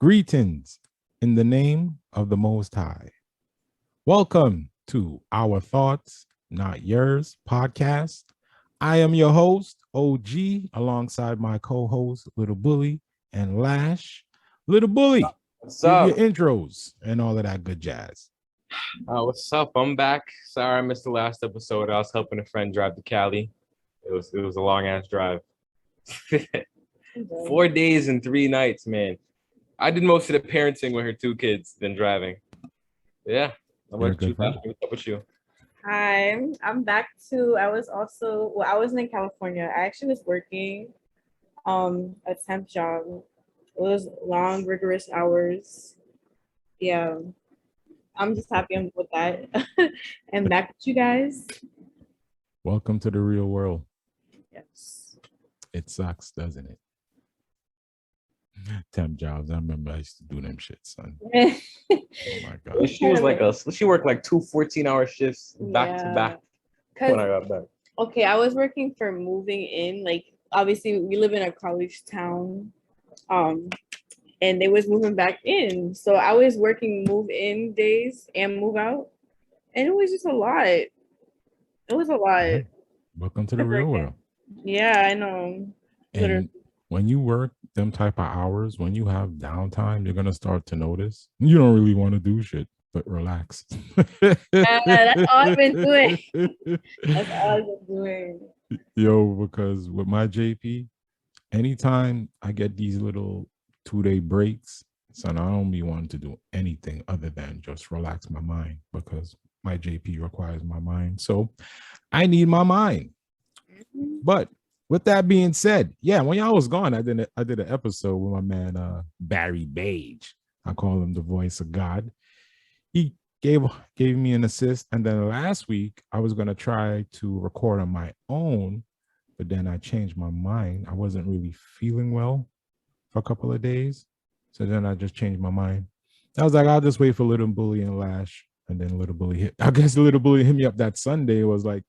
Greetings in the name of the Most High. Welcome to Our Thoughts, Not Yours podcast. I am your host, OG, alongside my co-host, Little Bully and Lash. Little Bully, What's give up? your intros and all of that good jazz. What's up? I'm back. Sorry I missed the last episode. I was helping a friend drive to Cali. It was a long ass drive. 4 days and 3 nights, man. I did most of the parenting with her 2 kids than driving. Yeah. How about you? What's up with you? Hi, I'm back too. I wasn't in California. I actually was working a temp job. It was long, rigorous hours. Yeah. I'm just happy I'm with that. And back with you guys. Welcome to the real world. Yes. It sucks, doesn't it? Temp jobs. I remember I used to do them shit, son. Oh my God. She worked like 2 14-hour shifts back to back when I got back. Okay, I was working for moving in. Like, obviously, we live in a college town. And they was moving back in. So I was working move in days and move out. And it was just a lot. It was a lot. Yeah. Welcome to the real world. Yeah, I know. And when you work them type of hours, when you have downtime, you're going to start to notice you don't really want to do shit, but relax. That's all I've been doing. That's all I've been doing. Yo, because with my JP, anytime I get these little 2-day breaks, son, I don't be wanting to do anything other than just relax my mind because my JP requires my mind. So I need my mind. Mm-hmm. But with that being said, yeah, when y'all was gone, I did an episode with my man Barry Bage. I call him the voice of God. He gave me an assist, and then last week I was gonna try to record on my own, but then I changed my mind. I wasn't really feeling well for a couple of days, so then I just changed my mind. I was like, I'll just wait for Little Bully and Lash, and then Little Bully hit. I guess Little Bully hit me up that Sunday. It was like,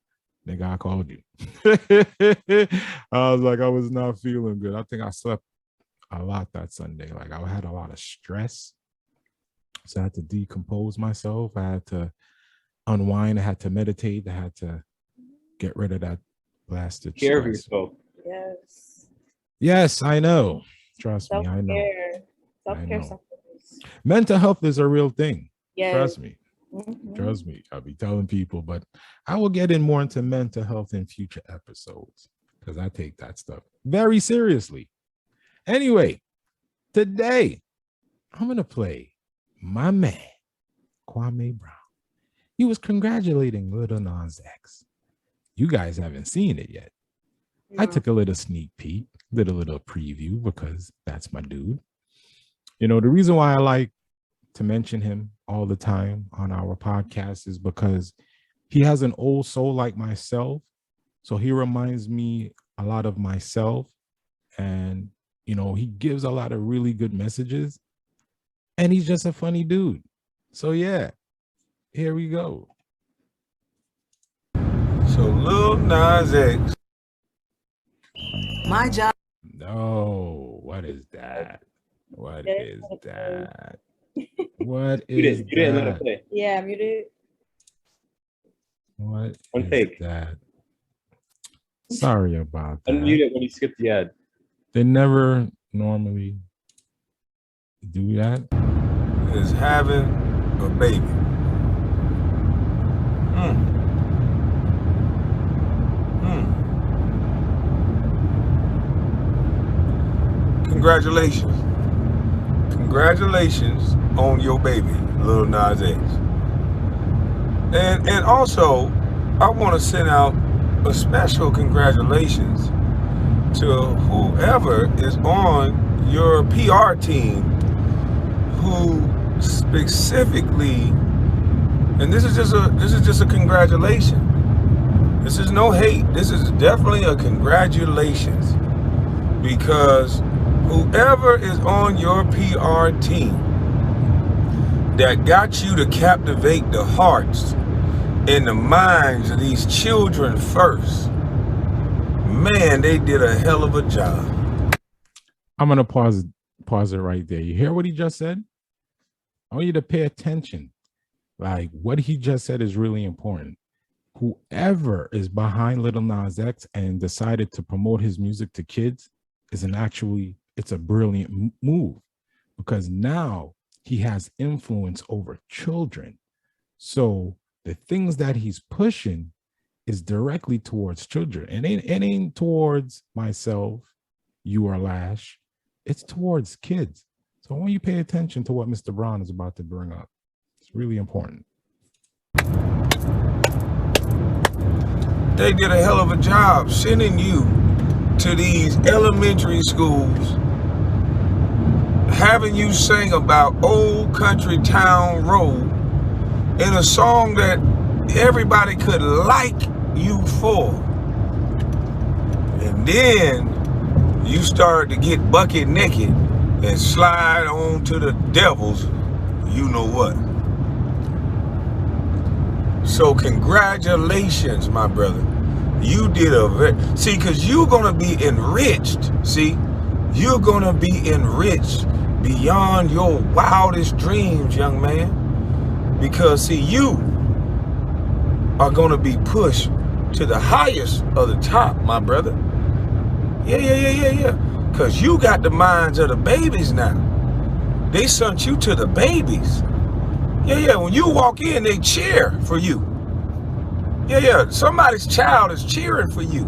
nigga, I called you. I was like, I was not feeling good. I think I slept a lot that Sunday. Like I had a lot of stress. So I had to decompose myself. I had to unwind. I had to meditate. I had to get rid of that blasted Care stress. of yourself. Yes. Yes, I know. Trust me, I know. Self-care. Mental health is a real thing. Yes. Trust me. Mm-hmm. Trust me, I'll be telling people, but I will get in more into mental health in future episodes because I take that stuff very seriously. Anyway, today I'm going to play my man, Kwame Brown. He was congratulating Lil Nas X. You guys haven't seen it yet. No. I took a little sneak peek, little preview because that's my dude. You know, the reason why I like to mention him all the time on our podcast is because he has an old soul like myself. So he reminds me a lot of myself. And, you know, he gives a lot of really good messages. And he's just a funny dude. So, yeah, here we go. So Lil Nas X. My job. No, what is that? What is that? What is that? You didn't let it play. Yeah, muted. What is that? Sorry about that. Unmute it when you skip the ad. They never normally do that. Is having a baby. Congratulations. Congratulations on your baby, Lil Nas X. And also, I want to send out a special congratulations to whoever is on your PR team who specifically, and this is just a congratulation. This is no hate. This is definitely a congratulations, because whoever is on your PR team that got you to captivate the hearts and the minds of these children first, man, they did a hell of a job. I'm going to pause pause it right there. You hear what he just said? I want you to pay attention. Like what he just said is really important. Whoever is behind Little Nas X and decided to promote his music to kids it's a brilliant move, because now he has influence over children. So the things that he's pushing is directly towards children. And it ain't towards myself, you or Lash. It's towards kids. So when you pay attention to what Mr. Brown is about to bring up, it's really important. They did a hell of a job sending you to these elementary schools, having you sing about Old Country Town Road in a song that everybody could like you for. And then you start to get bucket naked and slide on to the devil's you know what. So congratulations, my brother. You did see, because you're gonna be enriched. See, you're gonna be enriched beyond your wildest dreams, young man. Because see, you are gonna be pushed to the highest of the top, my brother. Yeah. Because you got the minds of the babies now. They sent you to the babies. Yeah. When you walk in, they cheer for you. Yeah. Somebody's child is cheering for you.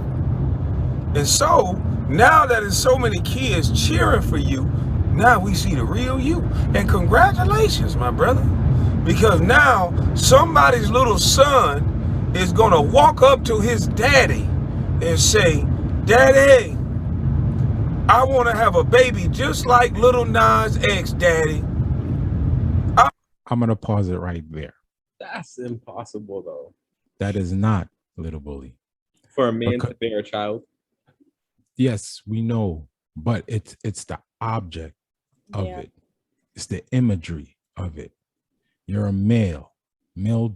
And so, now that there's so many kids cheering for you, now we see the real you. And congratulations, my brother. Because now, somebody's little son is going to walk up to his daddy and say, Daddy, I want to have a baby just like Little Nas X, Daddy. I'm going to pause it right there. That's impossible, though. That is not Little Bully. For a man to bear a child? Yes, we know. But it's the object of it. It's the imagery of it. You're a male. Male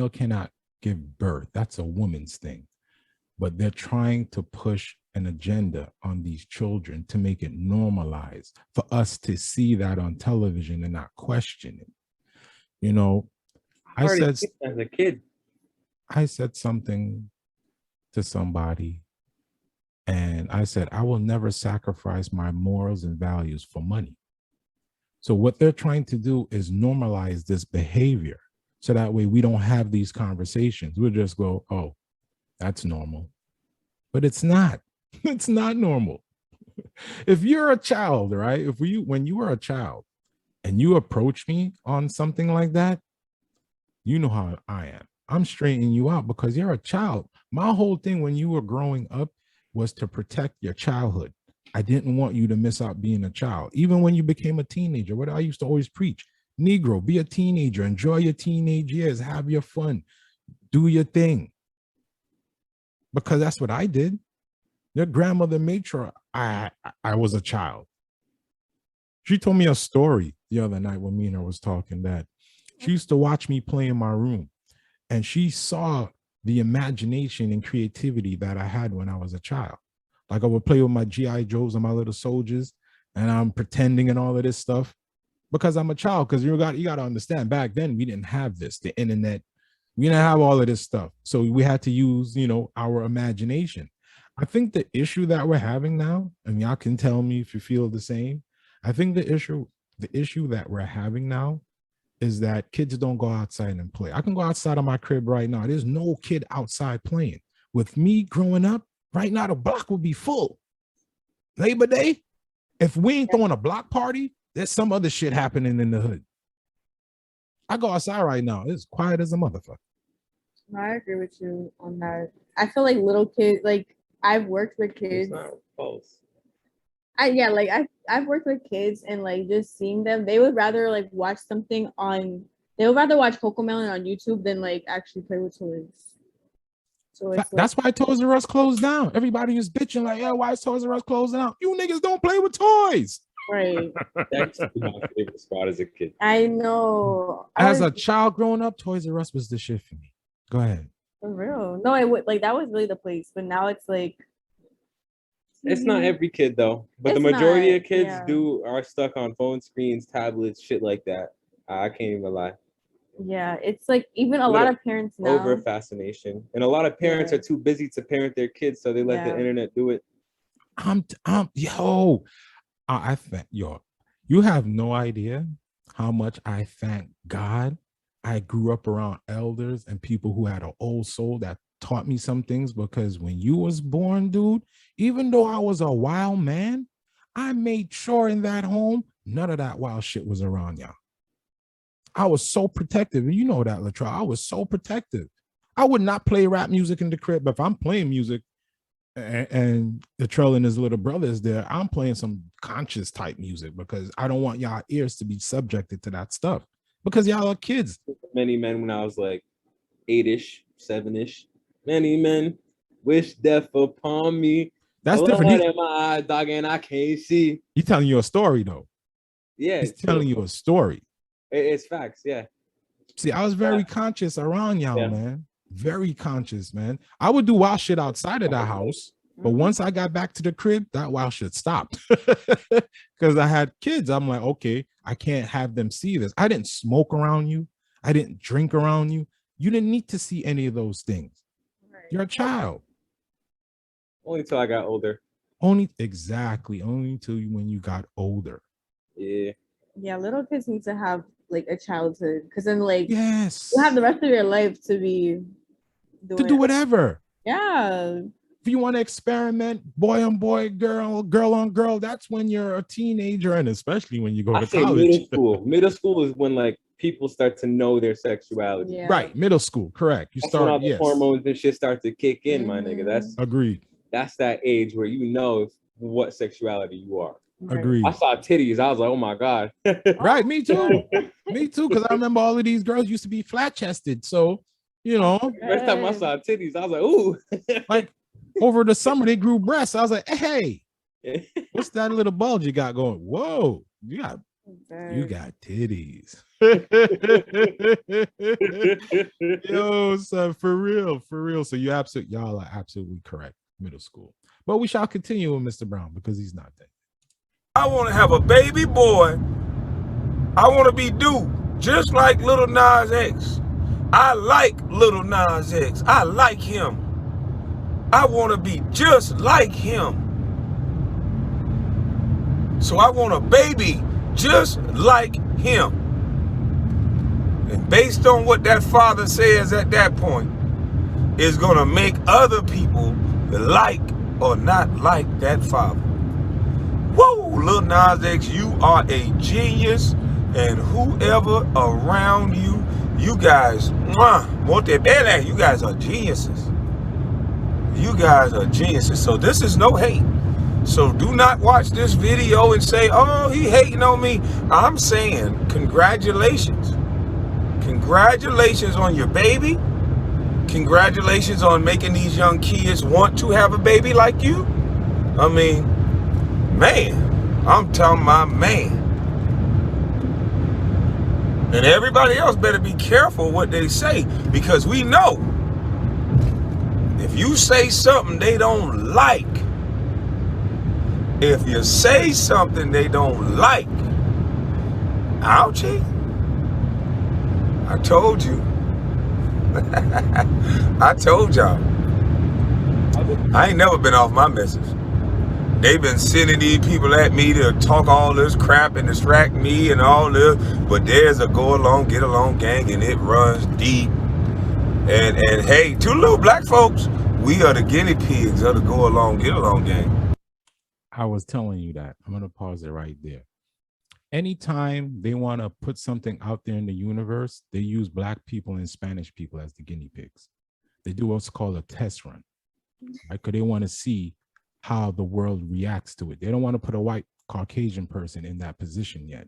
cannot give birth. That's a woman's thing. But they're trying to push an agenda on these children to make it normalized for us to see that on television and not question it. You know, I said as a kid, I said something to somebody, and I said, I will never sacrifice my morals and values for money. So what they're trying to do is normalize this behavior. So that way we don't have these conversations. We'll just go, oh, that's normal. But it's not. It's not normal. If you're a child, right? When you were a child and you approach me on something like that, you know how I am. I'm straightening you out because you're a child. My whole thing when you were growing up was to protect your childhood. I didn't want you to miss out being a child. Even when you became a teenager, what I used to always preach, Negro, be a teenager, enjoy your teenage years, have your fun, do your thing. Because that's what I did. Your grandmother made sure I was a child. She told me a story the other night when me and her was talking that she used to watch me play in my room, and she saw the imagination and creativity that I had when I was a child. Like I would play with my G.I. Joes and my little soldiers, and I'm pretending and all of this stuff because I'm a child. Because you got to understand, back then we didn't have this, the internet. We didn't have all of this stuff. So we had to use, our imagination. I think the issue that we're having now, and y'all can tell me if you feel the same. I think the issue that we're having now is that kids don't go outside and play. I can go outside of my crib right now. There's no kid outside playing. With me growing up, right now the block would be full. Labor Day, if we ain't throwing a block party, there's some other shit happening in the hood. I go outside right now. It's quiet as a motherfucker. No, I agree with you on that. I feel like little kids, like I've worked with kids. It's not false. I've worked with kids and like just seeing them, they would rather like watch something on. They would rather watch Cocomelon on YouTube than like actually play with toys. So that's why Toys R Us closed down. Everybody is bitching like, yeah, why is Toys R Us closing down? You niggas don't play with toys. Right. That's my favorite spot as a kid. I know. As a child growing up, Toys R Us was the shit for me. Go ahead. For real. No, it would like that was really the place. But now it's like It's not every kid though, but It's the majority not, of kids yeah. are stuck on phone screens, tablets, shit like that. I can't even lie. Yeah, it's like even a lot Little of parents over now. fascination, and a lot of parents Yeah. are too busy to parent their kids, so they let the Yeah. internet do it. Yo, I thank yo. You have no idea how much I thank God I grew up around elders and people who had an old soul that taught me some things, because when you was born, dude, even though I was a wild man, I made sure in that home none of that wild shit was around y'all. I was so protective, and you know that, Latrell. I was so protective. I would not play rap music in the crib, but if I'm playing music and Latrell and his little brother is there, I'm playing some conscious type music because I don't want y'all ears to be subjected to that stuff because y'all are kids. Many men when I was like 8-ish, 7-ish. Many men wish death upon me. That's Blood different. in my eyes, dog, and I can't see. He's telling you a story, though. Yeah, he's telling you a story. It's facts. Yeah. See, I was very conscious around y'all, Yeah. man. Very conscious, man. I would do wild shit outside of the house, but once I got back to the crib, that wild shit stopped because I had kids. I'm like, okay, I can't have them see this. I didn't smoke around you. I didn't drink around you. You didn't need to see any of those things. Right. You're a child. Only till I got older. Only till when you got older. Yeah. Yeah, little kids need to have like a childhood, because then like yes, you have the rest of your life to be doing to do whatever. Yeah. If you want to experiment, boy on boy, girl on girl, that's when you're a teenager, and especially when you go to college. Middle school. Middle school is when like people start to know their sexuality. Yeah. Right, middle school, correct. You that's start, when all the hormones and shit start to kick in, my nigga. That's agreed. That's that age where you know what sexuality you are. Right. Agreed. I saw titties. I was like, oh my God. Right, me too. Me too, because I remember all of these girls used to be flat chested. So, you know, first time I saw titties, I was like, ooh. like over the summer they grew breasts. I was like, hey, what's that little bulge you got going? Whoa, you got titties. Yo, son, for real. So y'all are absolutely correct. Middle school. But we shall continue with Mr. Brown because he's not there. I want to have a baby boy. I want to be due, just like Little Nas X. I like Little Nas X. I like him. I want to be just like him. So I want a baby just like him. And based on what that father says at that point, is going to make other people like or not like that father. Whoa, Lil Nas X, you are a genius, and whoever around you, you guys, you guys are geniuses. You guys are geniuses. So this is no hate. So do not watch this video and say, oh, he hating on me. I'm saying congratulations. Congratulations on your baby. Congratulations on making these young kids want to have a baby like you. I mean, man, I'm telling my man. And everybody else better be careful what they say, because we know if you say something they don't like, if you say something they don't like, ouchie, I told you. I told y'all. I ain't never been off my message. They've been sending these people at me to talk all this crap and distract me and all this, but there's a go along, get along gang, and it runs deep. And hey, to little black folks, we are the guinea pigs of the go along, get along gang. I was telling you that. I'm gonna pause it right there. Anytime they want to put something out there in the universe, they use black people and Spanish people as the guinea pigs. They do what's called a test run, right? Because they want to see how the world reacts to it. They don't want to put a white Caucasian person in that position yet.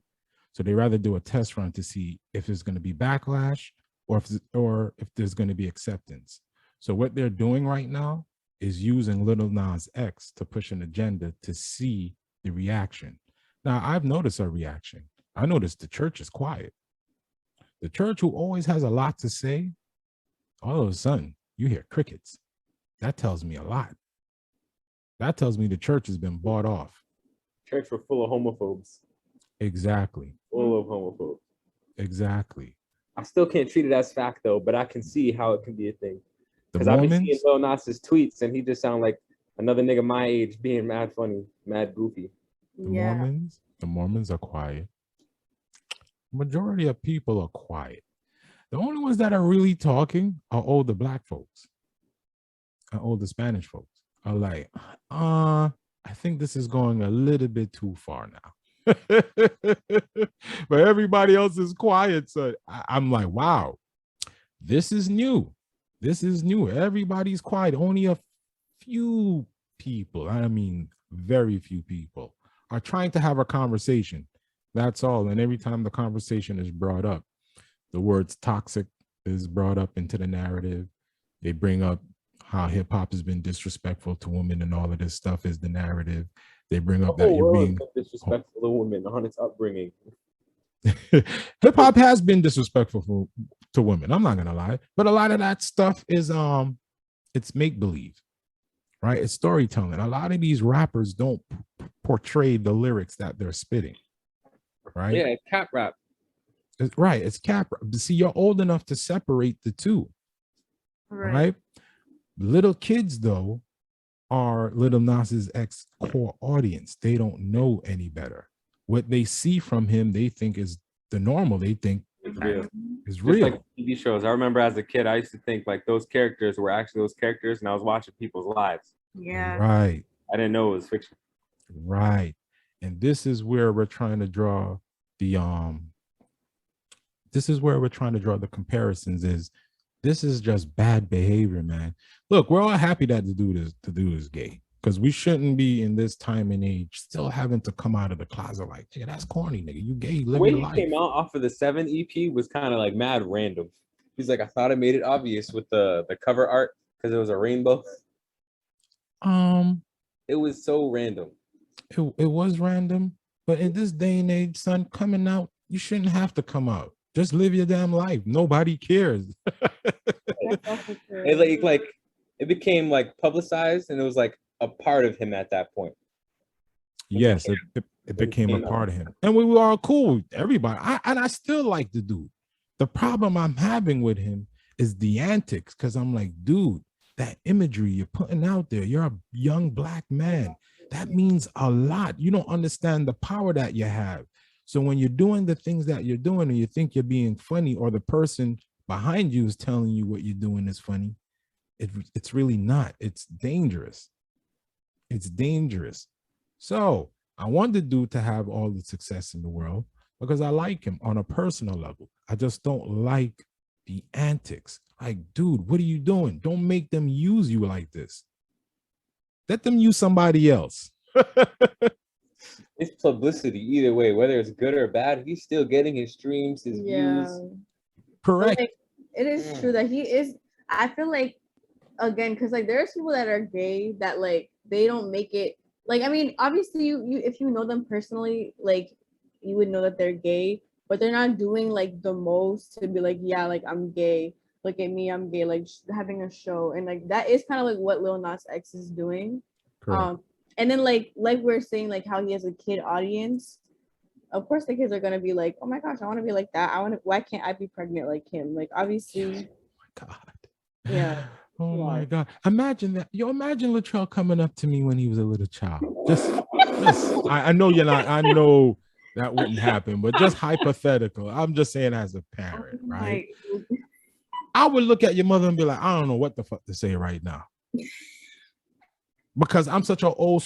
So they rather do a test run to see if there's going to be backlash or if there's going to be acceptance. So what they're doing right now is using Little Nas X to push an agenda to see the reaction. Now, I've noticed a reaction. I noticed the church is quiet. The church, who always has a lot to say, all of a sudden, you hear crickets. That tells me a lot. That tells me the church has been bought off. Church were full of homophobes. Exactly. Full of homophobes. Exactly. I still can't treat it as fact though, but I can see how it can be a thing. The Because I've been seeing Mormons, Lil Nas's tweets, and he just sound like another nigga my age being mad funny, mad goofy. Yeah. the Mormons are quiet. Majority of people are quiet. The only ones that are really talking are older black folks and older Spanish folks. Are like, I think this is going a little bit too far now. But everybody else is quiet. So I'm like, wow, this is new. This is new. Everybody's quiet. Only a few people, I mean, very few people, are trying to have a conversation. That's all. And every time the conversation is brought up, the words toxic is brought up into the narrative. They bring up how hip hop has been disrespectful to women, and all of this stuff is the narrative. They bring up that you're being disrespectful to women on its upbringing. hip hop has been disrespectful to women. I'm not gonna lie, but a lot of that stuff is it's make believe, right? It's storytelling. A lot of these rappers don't portray the lyrics that they're spitting, right? Yeah, cap rap. Right, it's cap rap. See, you're old enough to separate the two, right? Little kids, though, are Lil Nas's core audience. They don't know any better. What they see from him, they think is the normal. They think It's real. is Just real. like TV shows. I remember as a kid, I used to think like those characters were actually those characters, and I was watching people's lives. Yeah. Right. I didn't know it was fiction. Right. And this is where we're trying to draw the comparisons. Is this is just bad behavior, man. Look, we're all happy that the dude is gay, because we shouldn't be in this time and age still having to come out of the closet like, nigga, that's corny, nigga. You gay, The live way your he life. came out off of the 7 EP was kind of like mad random. He's like, I thought I made it obvious with the cover art because it was a rainbow. It was so random. It was random, but in this day and age, son, coming out, you shouldn't have to come out. Just live your damn life. Nobody cares. It like it became like publicized, and it was like a part of him at that point. Yes, it became a part of him, and we were all cool. Everybody, I still like the dude. The problem I'm having with him is the antics, because I'm like, dude, that imagery you're putting out there, you're a young black man. That means a lot. You don't understand the power that you have. So when you're doing the things that you're doing and you think you're being funny, or the person behind you is telling you what you're doing is funny, it's really not. It's dangerous. It's dangerous. So I want the dude to have all the success in the world because I like him on a personal level. I just don't like the antics. Like, dude, what are you doing? Don't make them use you like this. Let them use somebody else. It's publicity either way, whether it's good or bad. He's still getting his streams, his views. Correct. Like, it is true that he is. I feel like, again, because like there's people that are gay that like they don't make it. Like, I mean, obviously you if you know them personally, like you would know that they're gay, but they're not doing like the most to be like, yeah, like I'm gay. Look at me, I'm gay. Like having a show, and like that is kind of like what Lil Nas X is doing. Correct. And then like we're saying, like how he has a kid audience. Of course, the kids are gonna be like, "Oh my gosh, I want to be like that. I want to. Why can't I be pregnant like him?" Like, obviously. Oh my God. Yeah. Oh my God. Imagine that. Imagine Latrell coming up to me when he was a little child. Just I know you're not. I know that wouldn't happen, but just hypothetical. I'm just saying as a parent, right? I would look at your mother and be like, I don't know what the fuck to say right now. Because I'm such an old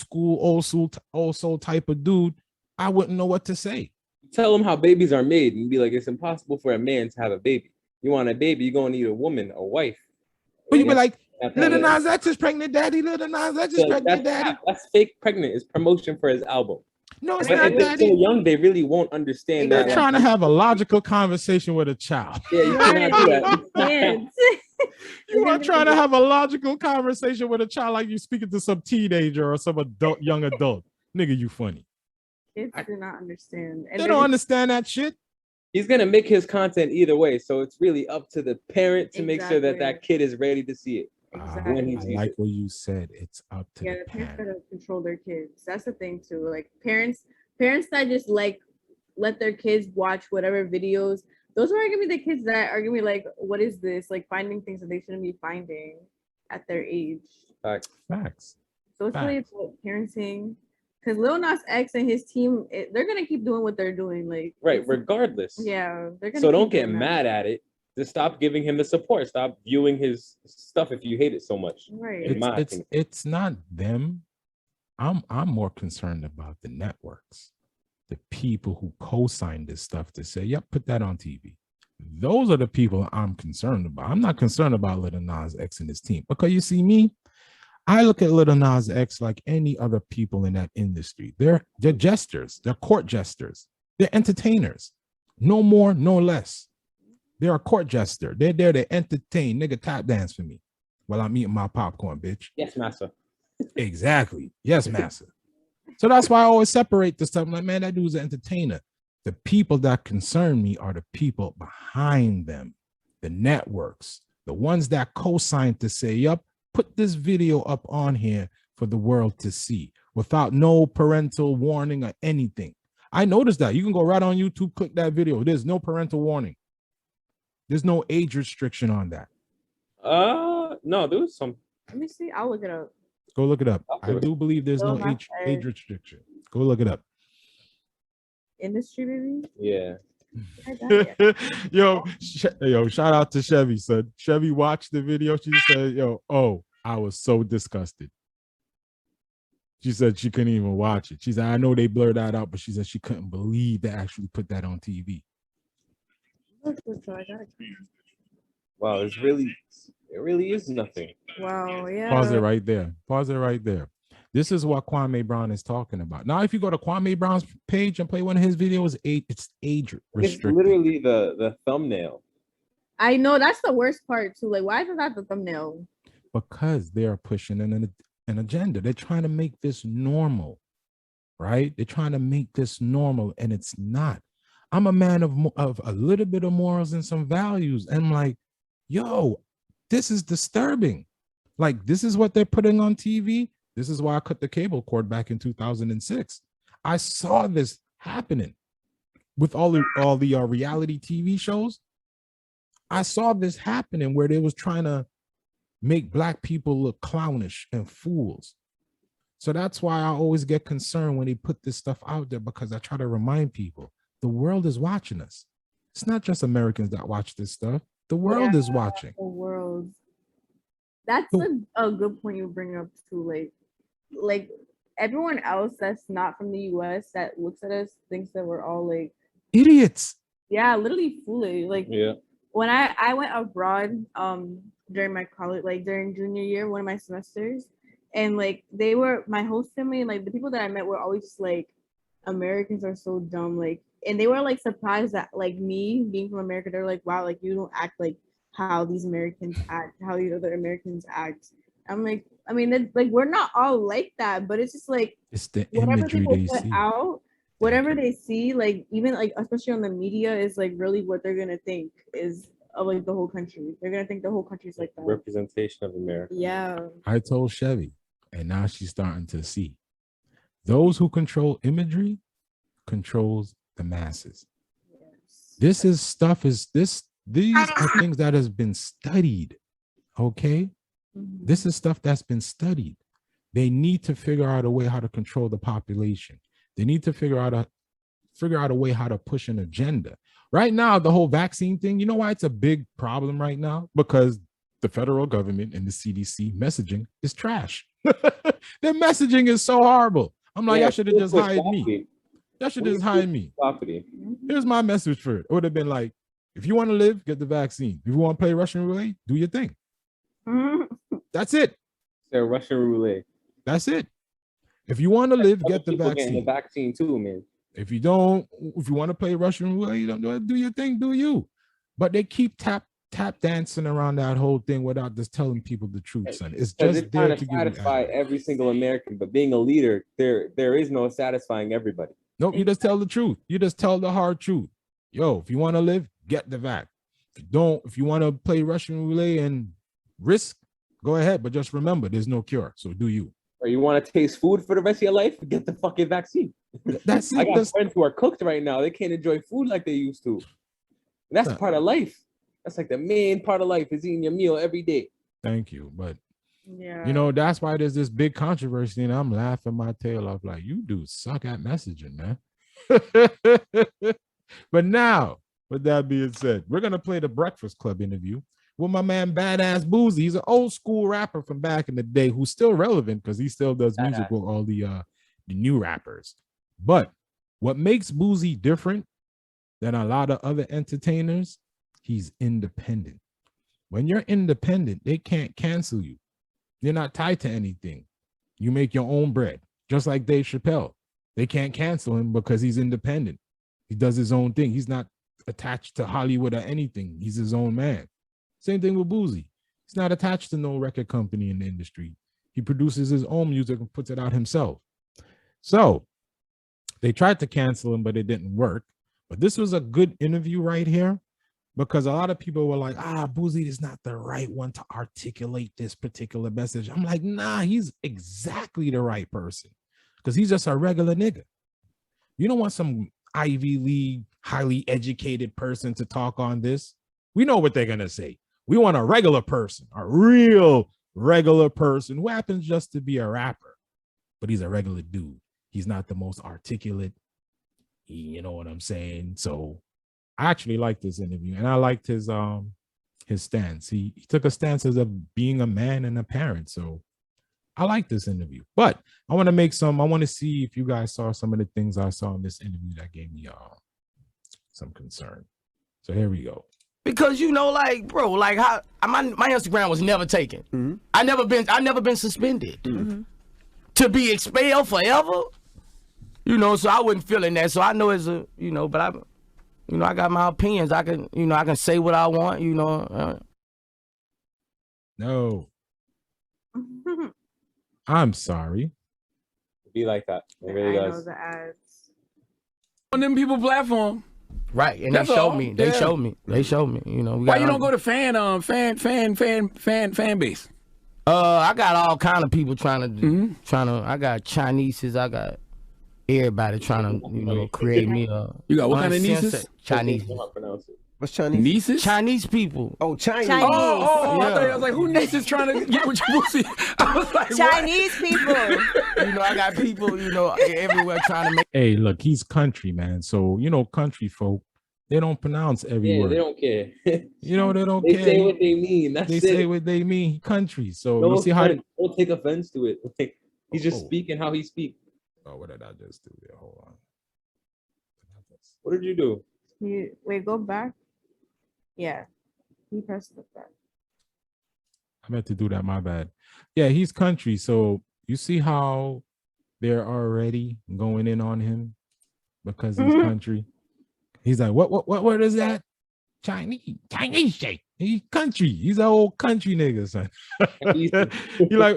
soul type of dude, I wouldn't know what to say. Tell them how babies are made and be like, it's impossible for a man to have a baby. You want a baby, you're gonna need a woman, a wife. But you be like, Lil Nas X is pregnant, daddy. Lil Nas X is pregnant, daddy. That's fake pregnant. It's promotion for his album. No, it's not, daddy. So young, they really won't understand They're that. trying to have a logical conversation with a child. Yeah, you cannot do that. You are trying to have a logical conversation with a child like you're speaking to some teenager or some young adult. Nigga, you funny. Kids do not understand. And they don't understand that shit. He's gonna make his content either way, so it's really up to the parent to make sure that that kid is ready to see it. when Exactly. he's I like what you said. It's up to Yeah, the the parents parent. gotta control their kids. That's the thing too. Like parents that just like let their kids watch whatever videos. Those are gonna be the kids that are gonna be like, what is this? Like finding things that they shouldn't be finding at their age. Facts. Facts. So it's really Facts. about parenting. Because Lil Nas X and his team, they're gonna keep doing what they're doing. Like Right, regardless. yeah, they're gonna. So don't keep get doing that. mad at it. Just stop giving him the support. Stop viewing his stuff if you hate it so much. Right. In my opinion. It's not them. I'm more concerned about the networks, the people who co-sign this stuff to say, yep, put that on TV. Those are the people I'm concerned about. I'm not concerned about Lil Nas X and his team, because you see me, I look at Lil Nas X like any other people in that industry. They're jesters, they're court jesters, they're entertainers, no more, no less. They're a court jester. They're there to entertain. Nigga, tap dance for me while I'm eating my popcorn, bitch. Yes, master. Exactly. Yes, massa. So that's why I always separate this stuff. I'm like, man, that dude's an entertainer. The people that concern me are the people behind them, the networks, the ones that co-sign to say, yep, put this video up on here for the world to see without no parental warning or anything. I noticed that. You can go right on YouTube, click that video. There's no parental warning. There's no age restriction on that. No, there was some. Let me see. I'll look it up. Go look it up. Okay. I do believe there's no age restriction. Go look it up. Industry, maybe. Yeah. Yo, shout out to Chevy, son. Chevy watched the video. She said, yo, oh, I was so disgusted. She said she couldn't even watch it. She said, I know they blurred that out, but she said she couldn't believe they actually put that on TV. Wow, it really is nothing. Wow, yeah. Pause it right there. Pause it right there. This is what Kwame Brown is talking about. Now, if you go to Kwame Brown's page and play one of his videos, it's age restricted. It's literally the thumbnail. I know that's the worst part too. Like, why is that the thumbnail? Because they are pushing an agenda. They're trying to make this normal, right? They're trying to make this normal, and it's not. I'm a man of a little bit of morals and some values. And I'm like, yo, this is disturbing. Like, this is what they're putting on TV. This is why I cut the cable cord back in 2006. I saw this happening with all the reality TV shows. I saw this happening where they was trying to make Black people look clownish and fools. So that's why I always get concerned when they put this stuff out there, because I try to remind people the world is watching us. It's not just Americans that watch this stuff. The world is watching. The world. That's a good point you bring up too. Like everyone else that's not from the US that looks at us thinks that we're all like idiots. Yeah, literally foolish. Like yeah. When I went abroad during my college, like during junior year, one of my semesters, and like they were my host family, and like the people that I met were always just like, Americans are so dumb, like, and they were like surprised that like me being from America, they're like, wow, like you don't act like how these Americans act, how these other Americans act. I'm like, I mean, like we're not all like that, but it's just like it's the whatever imagery people they put see. out, whatever they see, like even like especially on the media, is like really what they're gonna think is of like the whole country. They're gonna think the whole country's like that. Representation of America. Yeah. I told Chevy, and now she's starting to see. Those who control imagery controls the masses. Yes. This is stuff these are things that has been studied. Okay. Mm-hmm. This is stuff that's been studied. They need to figure out a way how to control the population. They need to figure out a way how to push an agenda. Right now, the whole vaccine thing, you know why it's a big problem right now? Because the federal government and the CDC messaging is trash. Their messaging is so horrible. I'm like, y'all should have just hired me. Y'all should have just hired me. Here's my message for it. It would have been like, if you want to live, get the vaccine. If you want to play Russian roulette, do your thing. That's it. They're Russian roulette. That's it. If you want to live, get the vaccine. Getting the vaccine too, man. If you want to play Russian roulette, you don't do your thing, do you? But they keep tap dancing around that whole thing without just telling people the truth, son. It's just there to satisfy every single American. But being a leader, there is no satisfying everybody. Nope, you just tell the truth. You just tell the hard truth. Yo, if you want to live, get the vac. If you want to play Russian roulette and risk, Go ahead, but just remember, there's no cure. So do you. Or you want to taste food for the rest of your life? Get the fucking vaccine. That's it. I got friends who are cooked right now. They can't enjoy food like they used to. And that's part of life. That's like the main part of life is eating your meal every day. Thank you. But Yeah. you know, that's why there's this big controversy, and I'm laughing my tail off like, you dudes suck at messaging, man. But now, with that being said, we're gonna play the Breakfast Club interview with my man Badass Boozie. He's an old school rapper from back in the day who's still relevant because he still does music with all the new rappers. But what makes Boozie different than a lot of other entertainers, he's independent. When you're independent, they can't cancel you. You're not tied to anything. You make your own bread, just like Dave Chappelle. They can't cancel him because he's independent. He does his own thing. He's not attached to Hollywood or anything. He's his own man. Same thing with Boozie. He's not attached to no record company in the industry. He produces his own music and puts it out himself. So they tried to cancel him, but it didn't work. But this was a good interview right here because a lot of people were like, Boozie is not the right one to articulate this particular message. I'm like, nah, he's exactly the right person because he's just a regular nigga. You don't want some Ivy League, highly educated person to talk on this. We know what they're going to say. We want a regular person, a real regular person who happens just to be a rapper, but he's a regular dude. He's not the most articulate. You know what I'm saying? So I actually liked this interview, and I liked his stance. He took a stance as of being a man and a parent. So I like this interview, but I want to see if you guys saw some of the things I saw in this interview that gave me some concern. So here we go. Because like, bro, like how my Instagram was never taken. Mm-hmm. I never been suspended. Mm-hmm. To be expelled forever, so I wasn't feeling that. So I know it's a, but I got my opinions. I can say what I want, No. I'm sorry. Be like that. It really does. The ads. On them people platform. Right, and they showed me. They showed me. Why you don't go to fan base? I got all kind of people trying to. I got Chineses. I got everybody trying to, create me a. You got what kind of nieces? Chinese. What's Chinese? Nieces? Chinese people. Oh, Chinese. Oh, Yeah. I thought I was like, who nieces trying to get with your pussy? I was like, Chinese people. I got people, everywhere trying to make. Hey, look, he's country, man. So, country folk, they don't pronounce every word. They don't care. They don't they care. They say what they mean. That's they say what they mean. Country. So no you see how don't take offense to it. Like, he's just speaking how he speaks. Oh, what did I just do there? Hold on. What did you do? Wait, go back. Yeah, he pressed the back. I meant to do that. My bad. Yeah, he's country. So you see how they're already going in on him because he's country. He's like, what is that? Chinese shit. He's country. He's an old country nigga, son.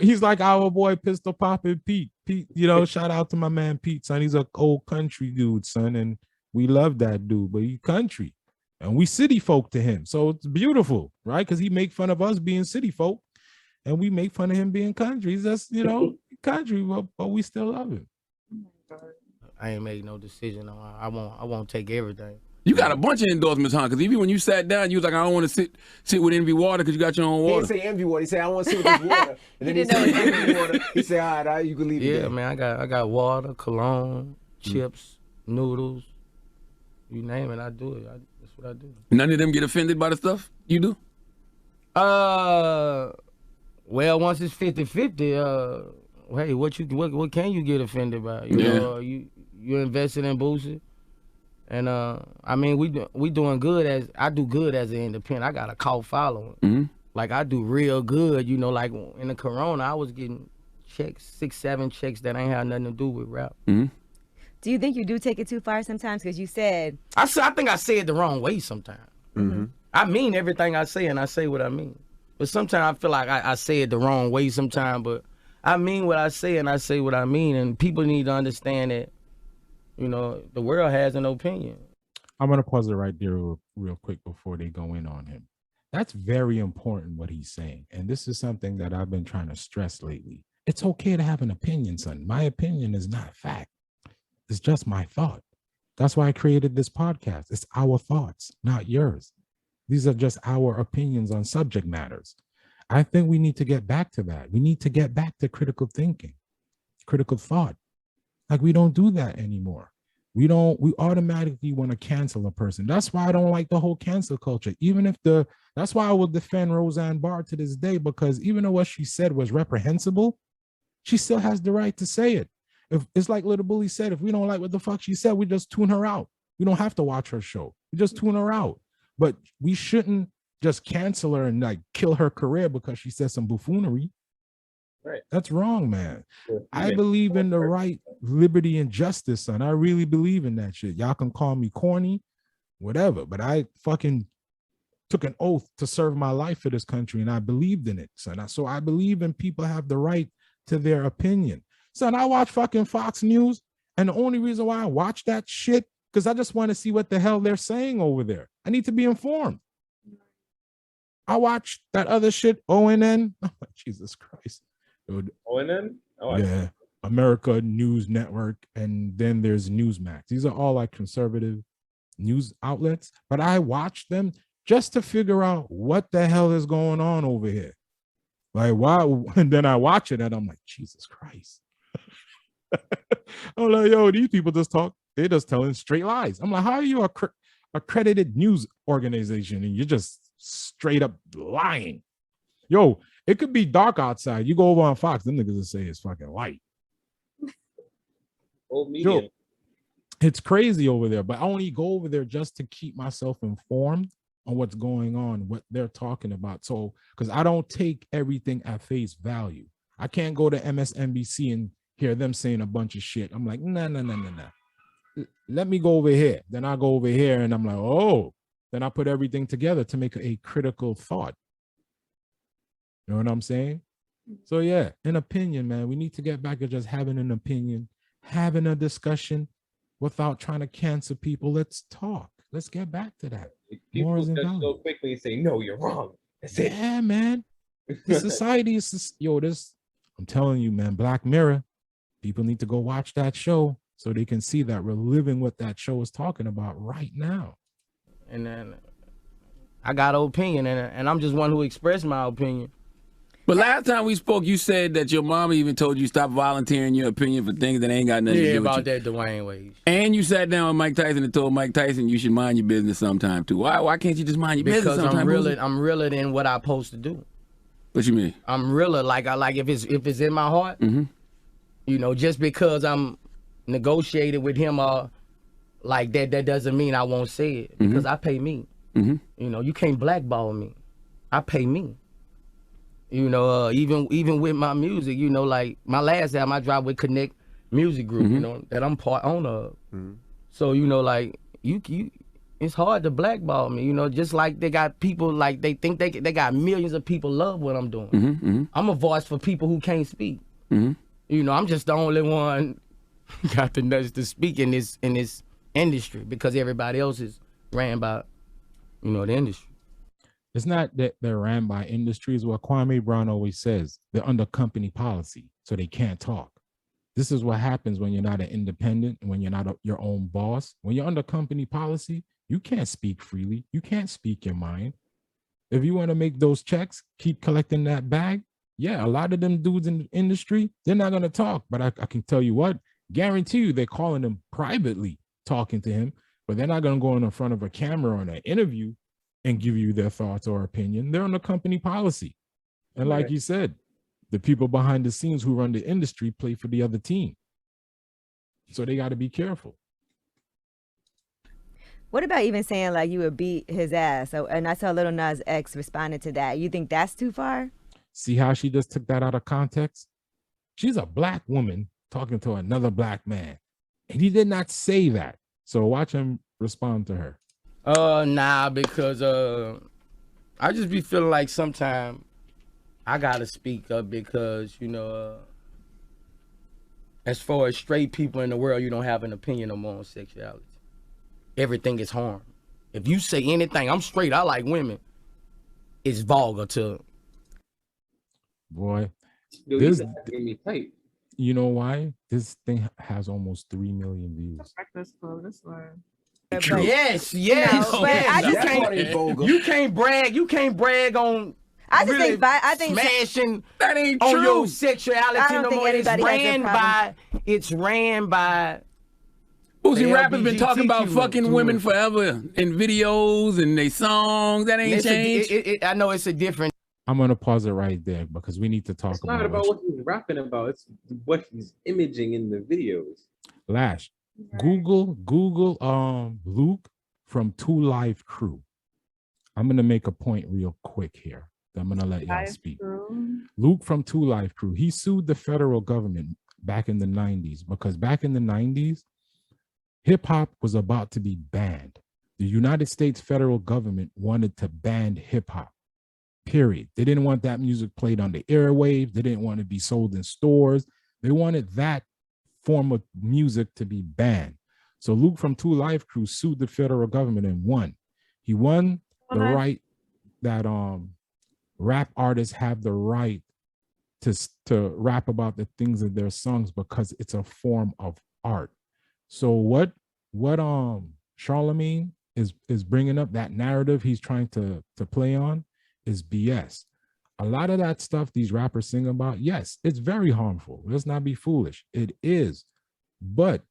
he's like our boy Pistol Poppin' Pete. Pete, shout out to my man Pete, son. He's an old country dude, son, and we love that dude, but he country. And we city folk to him. So it's beautiful, right? Because he make fun of us being city folk, and we make fun of him being country. He's just, country, but we still love him. I ain't made no decision. I won't take everything. You got a bunch of endorsements, huh? Because even when you sat down, you was like, I don't want to sit with Envy Water because you got your own water. He didn't say Envy Water. He said, I want to sit with this water. And then he said Envy Water. He said, all right, you can leave it. Yeah, man, I got water, cologne, chips, noodles. You name it, I do it. That's what I do. None of them get offended by the stuff you do? Well, once it's 50-50, hey, what can you get offended by? You invested in Boozie, and we doing good I do good as an independent. I got a cult following. Mm-hmm. Like I do real good. Like in the Corona, I was getting checks, 6-7 checks that ain't had nothing to do with rap. Mm-hmm. Do you think you do take it too far sometimes? Because you said I think I say it the wrong way sometimes. Mm-hmm. I mean everything I say, and I say what I mean. But sometimes I feel like I say it the wrong way sometimes, but I mean what I say, and I say what I mean, and people need to understand that, the world has an opinion. I'm going to pause it right there real quick before they go in on him. That's very important what he's saying. And this is something that I've been trying to stress lately. It's okay to have an opinion, son. My opinion is not fact. It's just my thought. That's why I created this podcast. It's our thoughts, not yours. These are just our opinions on subject matters. I think we need to get back to that. We need to get back to critical thinking, critical thought. Like we don't do that anymore. We automatically want to cancel a person. That's why I don't like the whole cancel culture. That's why I will defend Roseanne Barr to this day, because even though what she said was reprehensible, she still has the right to say it. If it's like Little Bully said, if we don't like what the fuck she said, we just tune her out. We don't have to watch her show. We just tune her out. But we shouldn't just cancel her and like kill her career because she said some buffoonery. Right. That's wrong, man. I believe in the right, liberty, and justice, son. I really believe in that shit. Y'all can call me corny, whatever, but I fucking took an oath to serve my life for this country, and I believed in it, son. So I believe in people have the right to their opinion. Son, I watch fucking Fox News, and the only reason why I watch that shit, because I just want to see what the hell they're saying over there. I need to be informed. I watch that other shit, ONN. Oh, Jesus Christ. ONN? Oh, yeah, America News Network, and then there's Newsmax. These are all like conservative news outlets, but I watch them just to figure out what the hell is going on over here. Like, why? And then I watch it and I'm like, Jesus Christ. I'm like, yo, these people just talk. They're just telling straight lies. I'm like, how are you accredited news organization and you're just straight up lying? Yo, it could be dark outside. You go over on Fox, them niggas will say it's fucking light. Old medium. Yo, it's crazy over there, but I only go over there just to keep myself informed on what's going on, what they're talking about. So, because I don't take everything at face value. I can't go to MSNBC and hear them saying a bunch of shit. I'm like, nah. Let me go over here. Then I go over here and I'm like, oh, then I put everything together to make a critical thought. You know what I'm saying? So yeah, an opinion, man. We need to get back to just having an opinion, having a discussion without trying to cancel people. Let's talk. Let's get back to that. People just so quickly say, no, you're wrong. That's it. Yeah, man. The society is, I'm telling you, man, Black Mirror, people need to go watch that show so they can see that we're living what that show is talking about right now. And then I got an opinion, and I'm just one who expressed my opinion. But last time we spoke, you said that your mama even told you stop volunteering your opinion for things that ain't got nothing to do with about you. that Dwayne Wade. And you sat down with Mike Tyson and told Mike Tyson you should mind your business sometime too. Why can't you just mind your business sometime? Because I'm realer than what I'm supposed to do. What you mean? I'm realer, like if it's in my heart, you know, just because I'm negotiated with him like that doesn't mean I won't say it, because I pay me. You know, you can't blackball me. I pay me. You know, even with my music, you know, like my last album I dropped with Connect Music Group, you know, that I'm part owner of. So, you know, like you it's hard to blackball me, you know, just like they got people, like they think they got millions of people love what I'm doing. I'm a voice for people who can't speak. You know, I'm just the only one got the nuts to speak in this industry, because everybody else is ran by, you know, the industry. It's not that they're ran by industries. What Kwame Brown always says, they're under company policy, so they can't talk. This is what happens when you're not an independent and when you're not your own boss. When you're under company policy, you can't speak freely. You can't speak your mind. If you want to make those checks, keep collecting that bag. Yeah, a lot of them dudes in the industry, they're not going to talk. But I can tell you what, guarantee you they're calling him privately, talking to him, but they're not going to go in front of a camera on an interview and give you their thoughts or opinion. They're on the company policy. And like you said, the people behind the scenes who run the industry play for the other team. So they got to be careful. What about even saying like you would beat his ass? So, and I saw Lil Nas X responded to that. You think that's too far? See how she just took that out of context? She's a Black woman talking to another Black man. And he did not say that. So watch him respond to her. Nah, because I just be feeling like sometimes I gotta speak up, because, you know, as far as straight people in the world, you don't have an opinion no more on sexuality. Everything is harm. If you say anything, I'm straight, I like women. it's vulgar to. Boy, Yo, this, you gave me tight. you know why? This thing has almost 3 million views. Breakfast Club. That's why. True. Yes, No, but I yes. just That think part ain't vulgar. You can't brag. You can't brag on. I just really think I think smashing That ain't on true. your sexuality I don't no think more. It's anybody has ran a by. It's ran by. Boozie The rappers been talking about LGBTQ fucking women movement. forever in videos and they songs. That ain't It's changed. I know it's a different. I'm gonna pause it right there because we need to talk It's not about what he's rapping about. It's what he's imaging in the videos. Lash. Google Luke from 2 Live Crew. I'm gonna make a point real quick here. I'm gonna let y'all speak. Luke from 2 Live Crew. He sued the federal government back in the 90s because back in the 90s, hip hop was about to be banned. The United States federal government wanted to ban hip hop. Period. They didn't want that music played on the airwaves. They didn't want to be sold in stores. They wanted that form of music to be banned. So Luke from 2 Live Crew sued the federal government and won. He won the right that rap artists have the right to rap about the things of their songs because it's a form of art. So what Charlemagne is bringing up, that narrative he's trying to play on, is BS. A lot of that stuff these rappers sing about, yes, it's very harmful. Let's not be foolish. It is. But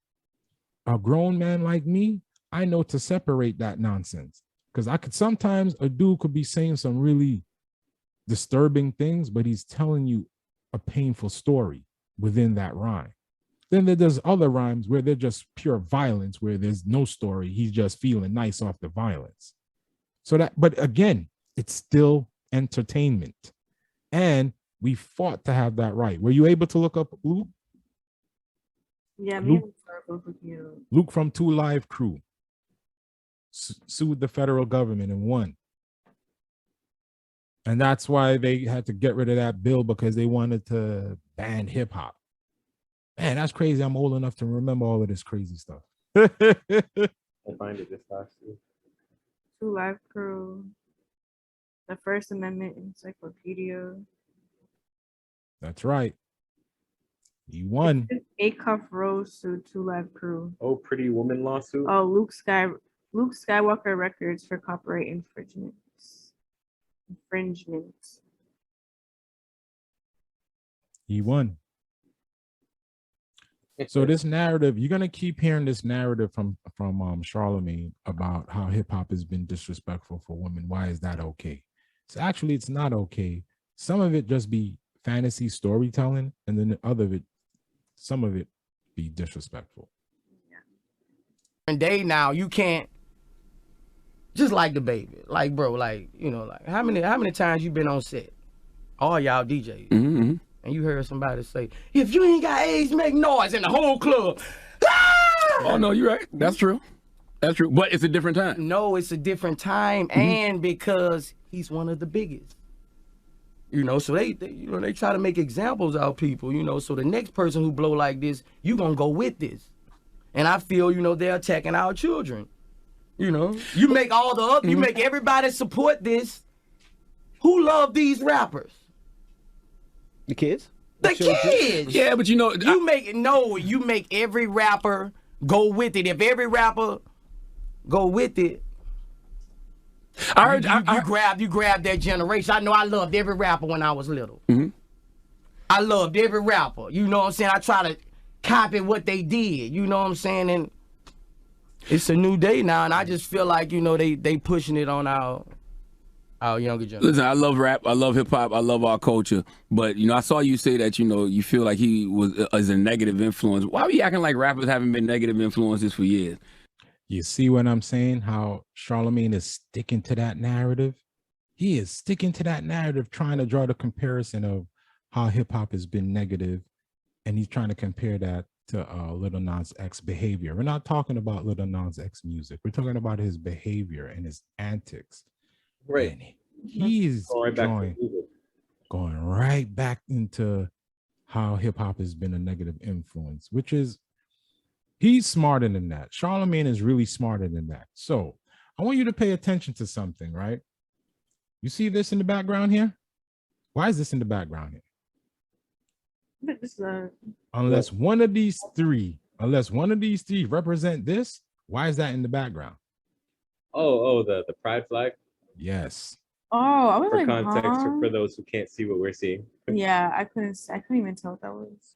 a grown man like me, I know to separate that nonsense. Because sometimes a dude could be saying some really disturbing things, but he's telling you a painful story within that rhyme. Then there's other rhymes where they're just pure violence, where there's no story. He's just feeling nice off the violence. So that, but again, it's still entertainment. And we fought to have that right. Were you able to look up Luke? Yeah, Luke from 2 Live Crew sued the federal government and won. And that's why they had to get rid of that bill, because they wanted to ban hip hop. Man, that's crazy. I'm old enough to remember all of this crazy stuff. I find it this last year. 2 Live Crew. The First Amendment Encyclopedia. That's right. You won. Acuff Rose sued 2 Live Crew. Oh, Pretty Woman lawsuit. Oh, Luke Skywalker Records for copyright infringements. He won. So this narrative, you're gonna keep hearing this narrative from Charlemagne about how hip hop has been disrespectful for women. Why is that okay? So actually, it's not okay. Some of it just be fantasy storytelling, and then some of it be disrespectful. And day now, you can't just like the baby, like bro, like like how many times you been on set? All y'all DJs. Mm-hmm. And you heard somebody say, if you ain't got AIDS, make noise in the whole club. Ah! Oh, no, you're right. That's true. That's true. But it's a different time. No, it's a different time. Mm-hmm. And because he's one of the biggest. So they try to make examples out of people, so the next person who blow like this, you gonna go with this. And I feel, they're attacking our children. You make all the other, you make everybody support this. Who love these rappers? The kids? The kids. Yeah, but you make every rapper go with it. If every rapper go with it, I heard you grab that generation. I know I loved every rapper when I was little. Mm-hmm. I loved every rapper. You know what I'm saying? I try to copy what they did. You know what I'm saying? And it's a new day now, and I just feel like they pushing it on our younger generation. Listen, I love rap. I love hip hop. I love our culture. But I saw you say that you feel like he is a negative influence. Why are you acting like rappers haven't been negative influences for years? You see what I'm saying? How Charlemagne is sticking to that narrative? He is sticking to that narrative, trying to draw the comparison of how hip hop has been negative, and he's trying to compare that to Lil Nas X behavior. We're not talking about Lil Nas X music. We're talking about his behavior and his antics. Right. And he's going right back into how hip hop has been a negative influence, which is, he's smarter than that. Charlemagne is really smarter than that. So I want you to pay attention to something, right? You see this in the background here? Why is this in the background here? Unless one of these three represent this, why is that in the background? The pride flag. Yes. Oh, I was For like, context, huh? for those who can't see what we're seeing. Yeah, I couldn't even tell what that was.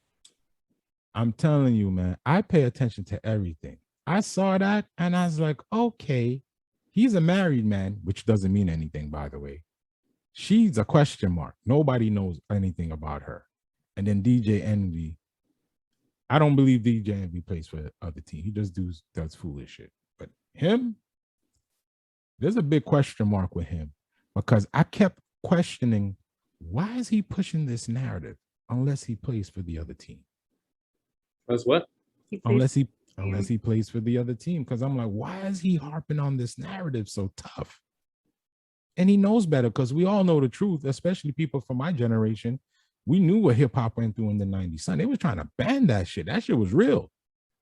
I'm telling you, man, I pay attention to everything. I saw that and I was like, okay, he's a married man, which doesn't mean anything, by the way. She's a question mark. Nobody knows anything about her. And then DJ Envy. I don't believe DJ Envy plays for the other team. He just does foolish shit. But him, there's a big question mark with him because I kept questioning, why is he pushing this narrative unless he plays for the other team? That's what? Unless he plays for the other team. Because I'm like, why is he harping on this narrative so tough? And he knows better because we all know the truth, especially people from my generation. We knew what hip hop went through in the 90s. Son, they were trying to ban that shit. That shit was real.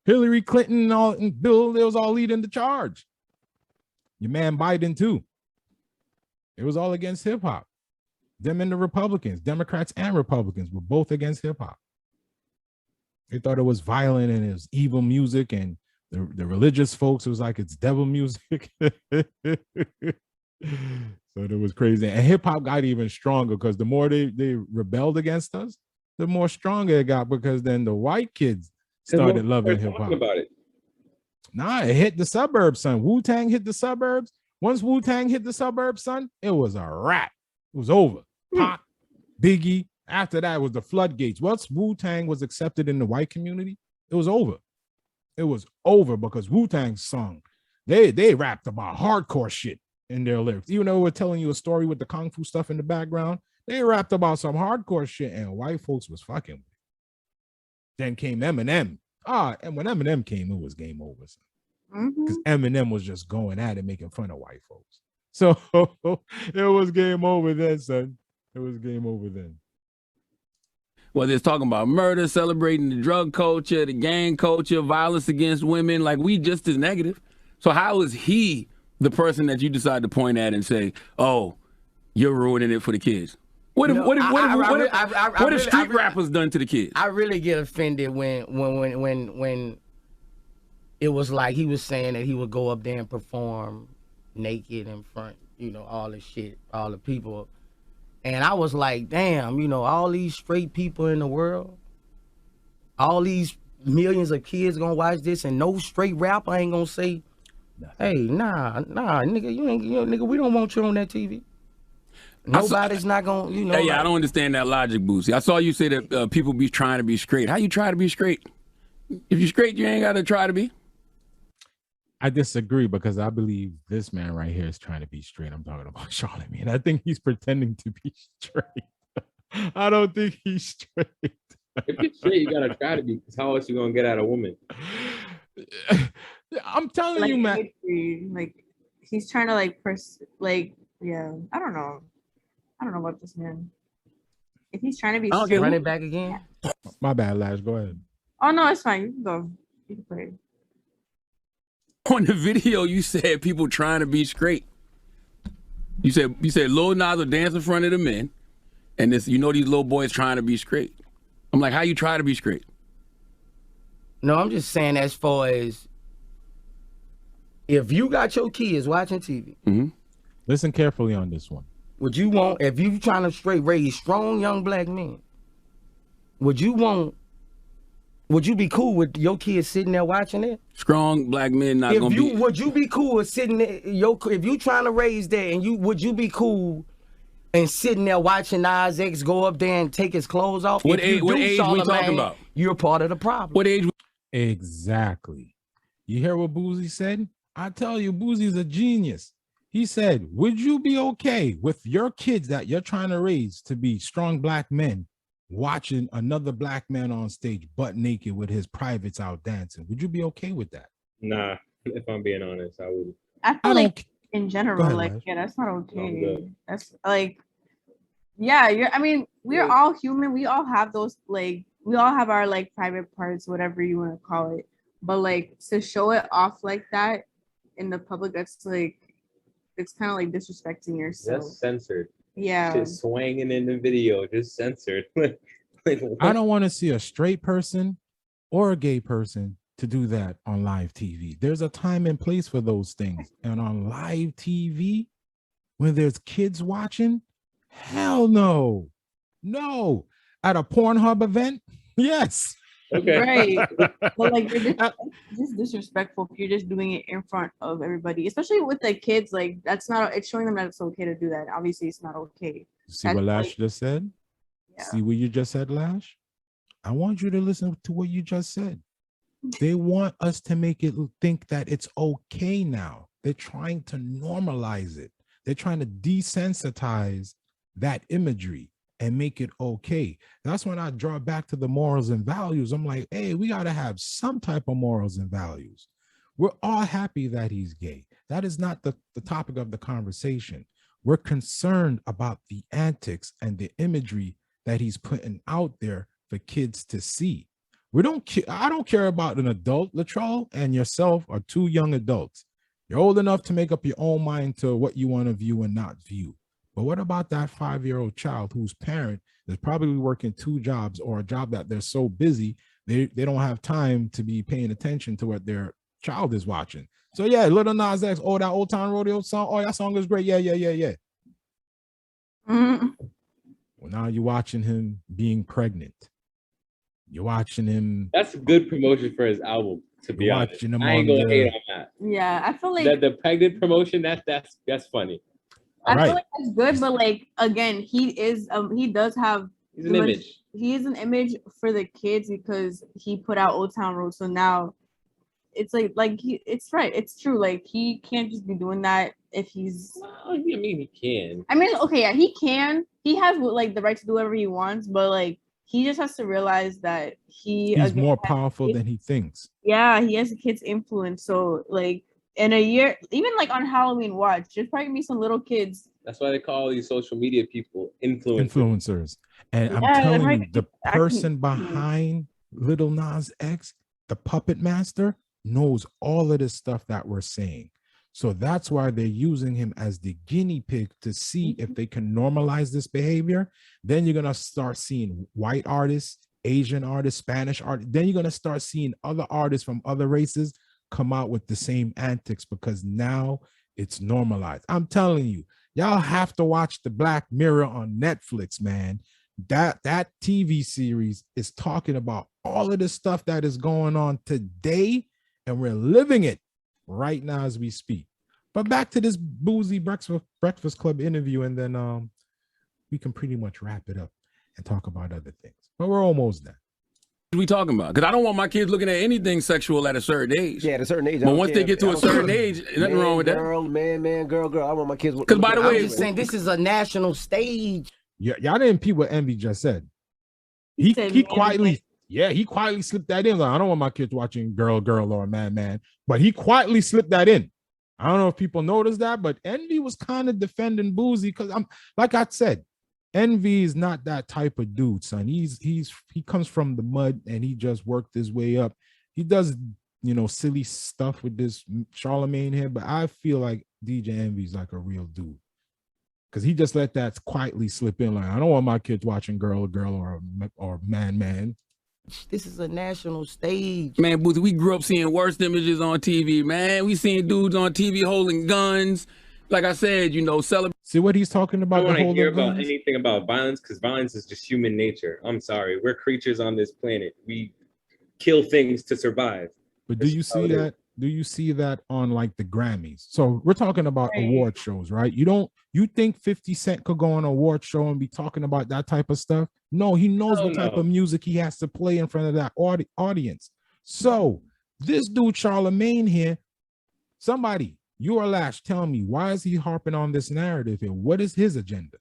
Hillary Clinton and Bill, they was all leading the charge. Your man Biden too. It was all against hip hop. Them and the Republicans, Democrats and Republicans were both against hip hop. They thought it was violent and it was evil music, and the religious folks, it was like it's devil music. So it was crazy. And hip hop got even stronger because the more they rebelled against us, the more stronger it got, because then the white kids started loving hip hop. About it. Nah, it hit the suburbs, son. Wu-Tang hit the suburbs. Once Wu-Tang hit the suburbs, son, it was a wrap. It was over. Pac, Biggie. After that was the floodgates. Once Wu-Tang was accepted in the white community, it was over. It was over because Wu-Tang's song, they rapped about hardcore shit in their lyrics. Even though we're telling you a story with the kung fu stuff in the background, they rapped about some hardcore shit and white folks was fucking with it. Then came Eminem. And when Eminem came, it was game over. Because Eminem was just going at it, making fun of white folks. So it was game over then, son. It was game over then. Whether it's talking about murder, celebrating the drug culture, the gang culture, violence against women, like we just as negative. So how is he the person that you decide to point at and say, "Oh, you're ruining it for the kids"? What have street rappers done to the kids? I really get offended when it was like he was saying that he would go up there and perform naked in front, all the shit, all the people. And I was like, damn, all these straight people in the world, all these millions of kids gonna watch this, and no straight rapper ain't gonna say, hey, nah, nigga, nigga, we don't want you on that TV. Nobody's not gonna, Yeah, I don't understand that logic, Boozie. I saw you say that people be trying to be straight. How you try to be straight? If you're straight, you ain't gotta try to be. I disagree because I believe this man right here is trying to be straight. I'm talking about Charlamagne. I think he's pretending to be straight. I don't think he's straight. If you're straight, you gotta try to be. Because how else you gonna get at a woman? I'm telling you, man. Like he's trying to yeah. I don't know about this man. If he's trying to be straight, run it back again. My bad, Lash. Go ahead. Oh no, it's fine. You can go. You can play. On the video, you said people trying to be straight. You said Lil Nas will dance in front of the men, and these little boys trying to be straight. I'm like, how you try to be straight? No, I'm just saying as far as if you got your kids watching TV. Mm-hmm. Listen carefully on this one. Would you want, if you trying to straight raise strong young black men, would you be cool with your kids sitting there watching it? Strong black men not gonna be. Would you be cool with sitting there, if you trying to raise that, and would you be cool and sitting there watching Nas X go up there and take his clothes off? What age we talking about? You're part of the problem. What age? Exactly. You hear what Boozie said? I tell you, Boozie's a genius. He said, would you be okay with your kids that you're trying to raise to be strong black men watching another black man on stage butt naked with his privates out dancing? Would you be okay with that? Nah, if I'm being honest, I wouldn't. I feel like in general, ahead, yeah, that's not okay. That's like, yeah, we're all human. We all have those, we all have our private parts, whatever you want to call it. But to show it off like that in the public, that's it's kind of like disrespecting yourself. That's censored. Yeah. Shit swinging in the video, just censored. I don't want to see a straight person or a gay person to do that on live TV. There's a time and place for those things. And on live TV, when there's kids watching, hell no. No. At a Pornhub event, yes. Okay. Right. But like you're just disrespectful if you're just doing it in front of everybody, especially with the kids. Like that's not, it's showing them that it's okay to do that. Obviously, it's not okay. See That's what Lash like- just said? Yeah. See what you just said, Lash? I want you to listen to what you just said. They want us to make it think that it's okay now. They're trying to normalize it. They're trying to desensitize that imagery and make it okay. That's when I draw back to the morals and values. I'm like, hey, we got to have some type of morals and values. We're all happy that he's gay. That is not the topic of the conversation. We're concerned about the antics and the imagery that he's putting out there for kids to see. I don't care about an adult. Latrell and yourself are two young adults. You're old enough to make up your own mind to what you want to view and not view. But what about that 5-year-old child whose parent is probably working 2 jobs or a job that they're so busy, they don't have time to be paying attention to what their child is watching. So yeah, Little Nas X, that Old Town Rodeo song, that song is great. Yeah. Mm-hmm. Well, now you're watching him being pregnant. You're watching him. That's good promotion for his album, to be honest. Him I ain't gonna hate on that. Yeah, I feel like The pregnant promotion, that's funny. I Right. feel like that's good, but like again, he does have He's an image. He is an image for the kids because he put out Old Town Road. So now it's it's right. It's true. Like he can't just be doing that if he's. Well, I mean, he can. I mean, okay, yeah, he can. He has like the right to do whatever he wants, but like he just has to realize that he's more powerful than he thinks. Yeah, he has a kid's influence. So like in a year, even like on Halloween watch, there's probably gonna be some little kids. That's why they call these social media people influencers. And I'm telling you, the person behind Little Nas X, the puppet master, knows all of this stuff that we're saying. So that's why they're using him as the guinea pig to see if they can normalize this behavior. Then you're going to start seeing white artists, Asian artists, Spanish artists. Then you're going to start seeing other artists from other races come out with the same antics because now it's normalized. I'm telling you, y'all have to watch the Black Mirror on Netflix, man. That TV series is talking about all of the stuff that is going on today, and we're living it right now as we speak. But back to this Boozie Breakfast Club interview, and then we can pretty much wrap it up and talk about other things. But we're almost there. What are we talking about? Because I don't want my kids looking at anything sexual at a certain age. Yeah, at a certain age. But once they get to a certain age, nothing wrong with that. Man, girl. I want my kids. Because by the way, I'm just saying this is a national stage. Yeah, y'all didn't repeat what Envy just said. He quietly slipped that in. Like, I don't want my kids watching girl or man, but he quietly slipped that in. I don't know if people noticed that, but Envy was kind of defending Boozie because I'm like I said, Envy is not that type of dude, son. He comes from the mud and he just worked his way up. He does, silly stuff with this Charlemagne here, but I feel like DJ Envy's like a real dude. Because he just let that quietly slip in. Like, I don't want my kids watching girl or man. This is a national stage. Man, Boozie, we grew up seeing worst images on TV, man. We seen dudes on TV holding guns. Like I said, celebrate. See what he's talking about? I don't want to hear about anything about violence because violence is just human nature. I'm sorry. We're creatures on this planet. We kill things to survive. But do you see that? Do you see that on like the Grammys? So we're talking about award shows, right? You think 50 Cent could go on an award show and be talking about that type of stuff? No, he knows what type of music he has to play in front of that audience. So this dude, Charlemagne here, somebody, you or Lash, tell me, why is he harping on this narrative here? What is his agenda?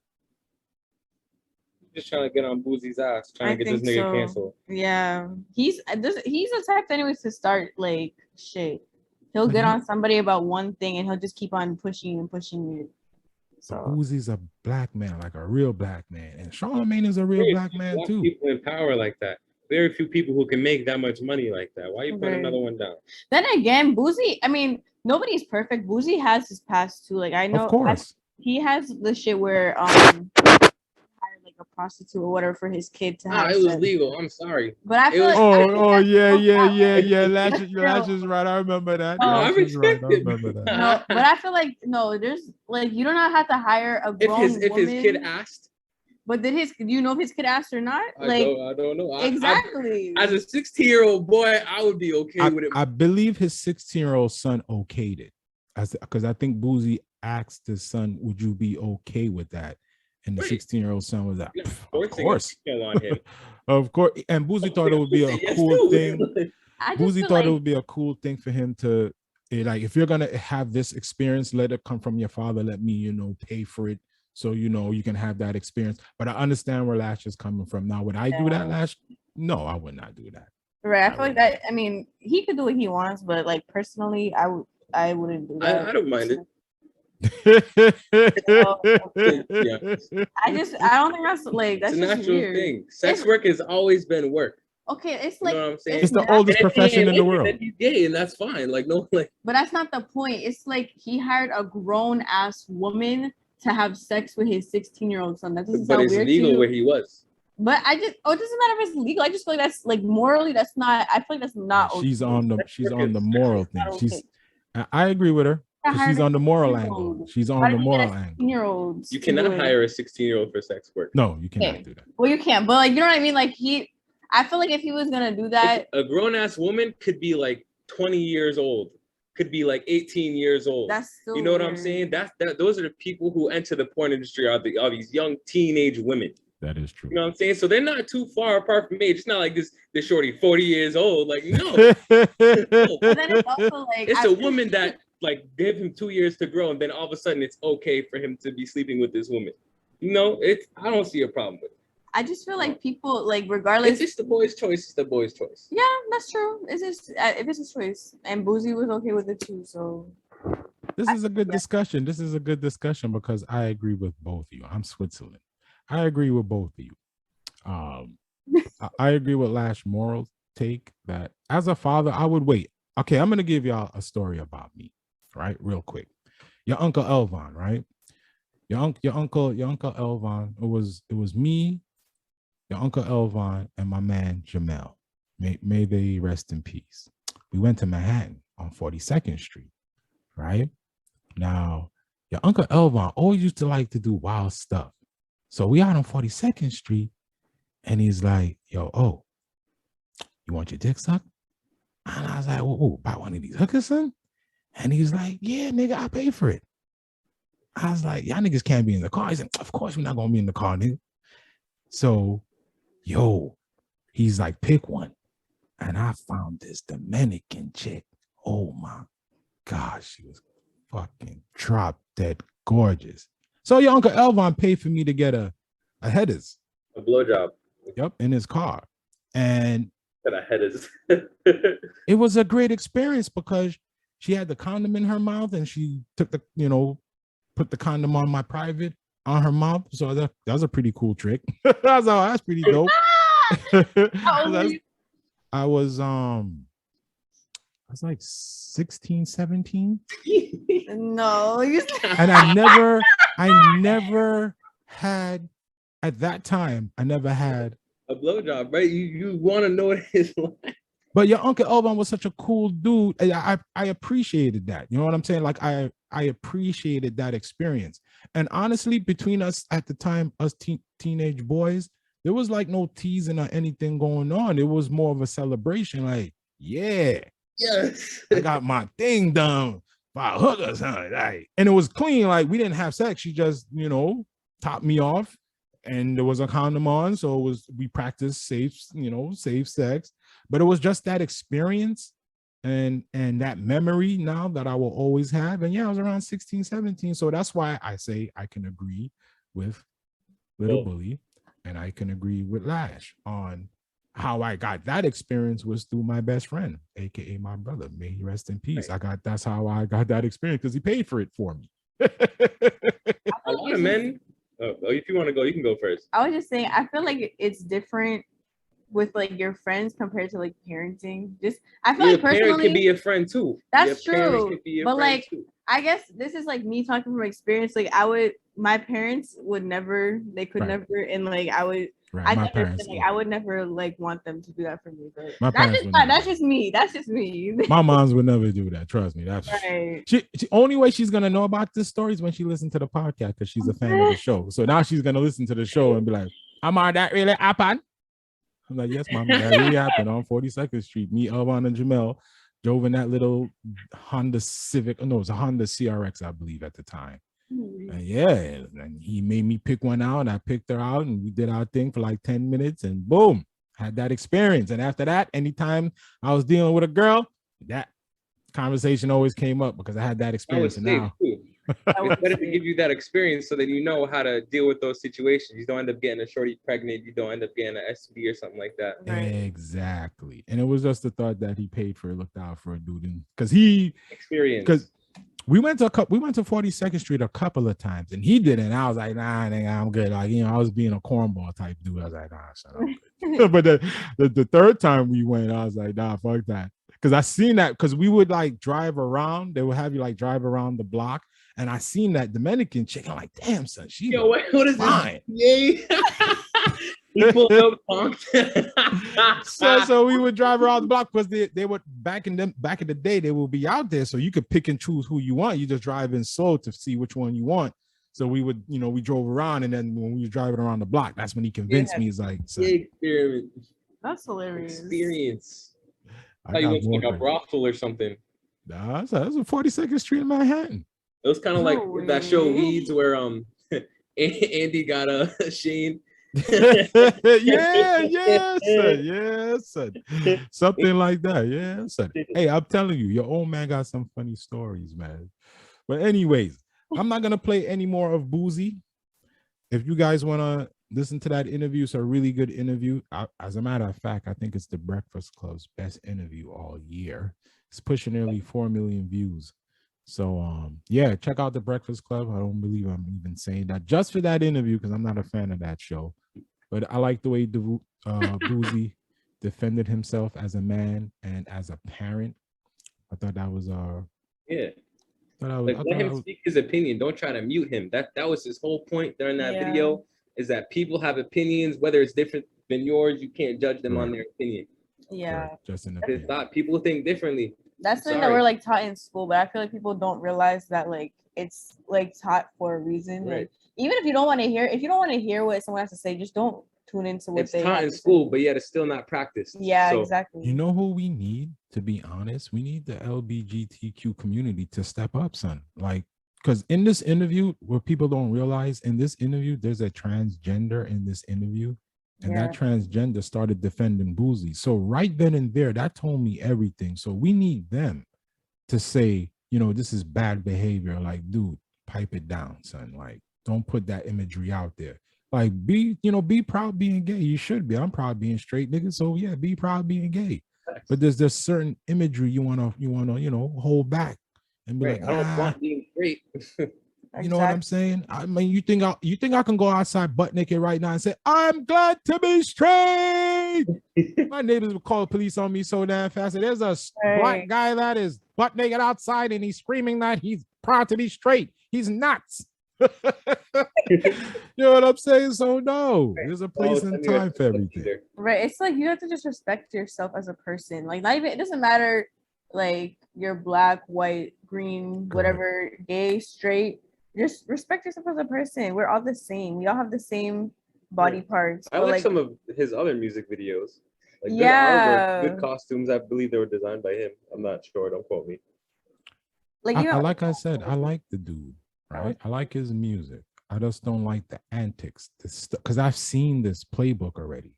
Just trying to get on Boozie's ass, trying to get this nigga canceled. Yeah, he's attacked anyways to start like shit. He'll get on somebody about one thing and he'll just keep on pushing it. So Boozie's a black man, like a real black man, and Charlemagne is a real black man too. People in power like that. Very few people who can make that much money like that. Why you put another one down? Then again, Boozie, I mean, nobody's perfect. Boozie has his past too. Like I know Of course. he has the shit where hired like a prostitute or whatever for his kid to have it was sex. legal. I'm sorry. But I feel was- like I think that's yeah. But Lash is right. I remember that. No, Lash I is right. respect I it. remember that. no, but I feel like no, there's like you don't have to hire a If grown his woman. kid asked, But do you know if his kid asked or not? Like I don't know. exactly. As a 16-year-old boy, I would be okay with it. I believe his 16-year-old son okayed it, because I think Boozie asked his son, "Would you be okay with that?" And the Right. 16-year-old son was like, Yeah, "Of forcing course, a kill on him. of course." And Boozie thought it would be a Yes, cool dude. thing. I just Boozie feel thought like it would be a cool thing for him to like, if you're gonna have this experience, let it come from your father. Let me, pay for it, so you can have that experience. But I understand where Lash is coming from. Now, would I do that, Lash? No, I would not do that. right. I feel like that. I mean, he could do what he wants, but like personally, I wouldn't do that. I don't mind it. Yeah. I don't think that's like that's It's a just natural weird. thing. Sex work has always been work. Okay, it's You like know what I'm saying? It's the not- oldest And if he profession ain't in the like it, world. then he's gay, and that's fine. Like no, like But that's not the point. It's like he hired a grown ass woman to have sex with his 16-year-old son. That doesn't but sound it's weird to legal you. where he was. But it doesn't matter if it's legal. I just feel like that's like morally, that's not. I feel like that's not. She's okay. on the moral thing. not She's okay. I agree with her. I 'Cause hired she's a on the moral 16-year-old. angle. She's Why on the did you get a moral angle. 16-year-old You to cannot do it? hire a 16-year-old for sex work. No, you cannot Okay. do that. Well, you can't. But like, you know what I mean? Like I feel like if he was gonna do that, A grown ass woman could be like 20 years old, could be like 18 years old. that's still. You know what I'm weird. saying? Those are the people who enter the porn industry are these young teenage women. That is true. You know what I'm saying? So they're not too far apart from age. It's not like this shorty 40 years old. Like no, But then it's also like it's a woman that like gave him 2 years to grow, and then all of a sudden it's okay for him to be sleeping with this woman. I don't see a problem with it. I just feel like people like It's regardless. just the boy's choice. It's the boy's choice. Yeah, that's true. It's just if it's his choice, and Boozie was okay with it too. So This is a good discussion. This is a good discussion because I agree with both of you. I'm Switzerland. I agree with both of you. I agree with Lash moral take that as a father, I would wait. Okay, I'm gonna give y'all a story about me, right? Real quick. Your Uncle Elvon, right? Your uncle Elvon. It was me, your Uncle Elvon, and my man Jamel. May they rest in peace. We went to Manhattan on 42nd Street, right? Now, your Uncle Elvon always used to like to do wild stuff. So we out on 42nd Street, and he's like, yo, you want your dick sucked? And I was like, whoa, buy one of these hookers, son? And he's like, yeah, nigga, I pay for it. I was like, y'all niggas can't be in the car. He said, of course we're not gonna be in the car, nigga. So, he's like, pick one. And I found this Dominican chick. Oh my gosh, she was fucking drop dead gorgeous. So your Uncle Elvon paid for me to get a headers. A blowjob. Yep, in his car. And That I had is. it was a great experience because she had the condom in her mouth and she took put the condom on my private on her mouth. So that was a pretty cool trick. That's pretty dope. How old were you? I was like 16, 17. No, you. And I never had at that time, I never had A blowjob, right? You want to know what it's like. But your Uncle Elvon was such a cool dude. I appreciated that. You know what I'm saying? Like I appreciated that experience. And honestly, between us at the time, us teenage boys, there was like no teasing or anything going on. It was more of a celebration. Like, yeah, Yes. I got my thing done by hookers, huh? Like, and it was clean. Like we didn't have sex. She just, topped me off, and there was a condom on. So we practiced safe sex. But it was just that experience and that memory now that I will always have. And yeah, I was around 16, 17. So that's why I say I can agree with Little Bully and I can agree with Lash on how I got that experience was through my best friend, aka my brother. May he rest in peace. Right. That's how I got that experience because he paid for it for me. A lot of men. Oh, if you want to go, you can go first. I was just saying, I feel like it's different with like your friends compared to like parenting. Just I feel Your like parent personally, could be your friend too. that's Your parent true. could be your But friend like, too. I guess this is like me talking from experience. Like my parents would never, they could Right. never, and like Right. I My never, parents. like I would never like want them to do that for me. But My that's parents just would fine. never That's do just me. That's just me. My moms would never do that. Trust me. That's Right. she only way she's gonna know about this story is when she listens to the podcast because she's a fan of the show. So now she's gonna listen to the show and be like, "Amar, that really happened?" I'm like, "Yes, mom, that really happened on 42nd Street. Me, Elvon, and Jamel drove in that little Honda Civic. No, it was a Honda CRX, I believe, at the time. And yeah, and he made me pick one out, and I picked her out, and we did our thing for like 10 minutes, and boom, had that experience. And after that, anytime I was dealing with a girl, that conversation always came up because I had that That was experience. And safe now, too. It's better to give you that experience so that you know how to deal with those situations. You don't end up getting a shorty pregnant. You don't end up getting an STD or something like that. exactly. And it was just the thought that he paid for it, looked out for a dude, because he Experience. because we went to 42nd Street a couple of times, and he didn't. I was like, nah, nigga, I'm good. Like, you know, I was being a cornball type dude. I was like, nah, shut up. But the third time we went, I was like, nah, fuck that. Because I seen that, because we would like drive around. They would have you like drive around the block, and I seen that Dominican chick. I'm like, damn, son, she Yo, what is fine. this? Yay. He pulled up so we would drive around the block because they were back in the day, they will be out there, so you could pick and choose who you want. You just drive in slow to see which one you want. So we would, you know, we drove around, and then when we were driving around the block, that's when he convinced me. He's like, experience. That's hilarious. Experience. I You got went to like more a brothel or something. Nah, that was a 42nd Street in Manhattan. It was kind of like No that show way. Weeds where Andy got a Shane. yes, son. Something like that. Yeah, son. Hey, I'm telling you, your old man got some funny stories, man. But anyways, I'm not gonna play any more of Boozie. If you guys wanna listen to that interview, it's a really good interview. As a matter of fact, I think it's the Breakfast Club's best interview all year. It's pushing nearly 4 million views. So yeah, check out the Breakfast Club. I don't believe I'm even saying that just for that interview, because I'm not a fan of that show. But I like the way Boozie defended himself as a man and as a parent. I thought that was Yeah. Let him speak his opinion. Don't try to mute him. That was his whole point during that video, is that people have opinions, whether it's different than yours. You can't judge them on their opinion. Yeah. Correct. Just an His thought, people think differently. That's something that we're like taught in school, but I feel like people don't realize that like it's like taught for a reason. Right. Like even if you don't want to hear what someone has to say, just don't tune into what It's taught in school, but yet it's still not practiced. Yeah, So, exactly. You know who we need, to be honest? We need the LGBTQ community to step up, son. Like, because in this interview, what people don't realize, in this interview, there's a transgender in this interview. And that transgender started defending Boozie. So right then and there, that told me everything. So we need them to say, you know, this is bad behavior. Like, dude, pipe it down, son. Like, don't put that imagery out there. Like, be proud being gay. You should be. I'm proud being straight, nigga. So yeah, be proud being gay. But there's certain imagery you wanna, you know, hold back and be like, I don't want being straight. You know what I'm saying? I mean, you think I can go outside butt naked right now and say, I'm glad to be straight? My neighbors would call the police on me so damn fast. There's a black guy that is butt naked outside and he's screaming that he's proud to be straight. He's nuts. You know what I'm saying? So no, there's a place and time for everything. Right. It's like you have to just respect yourself as a person. Like not even, it doesn't matter like you're black, white, green, whatever, gay, straight. Just respect yourself as a person. We're all the same. We all have the same body parts. I like some of his other music videos. Like good artwork, good costumes. I believe they were designed by him. I'm not sure. Don't quote me. Like like I said, I like the dude, right? I like his music. I just don't like the antics, because I've seen this playbook already.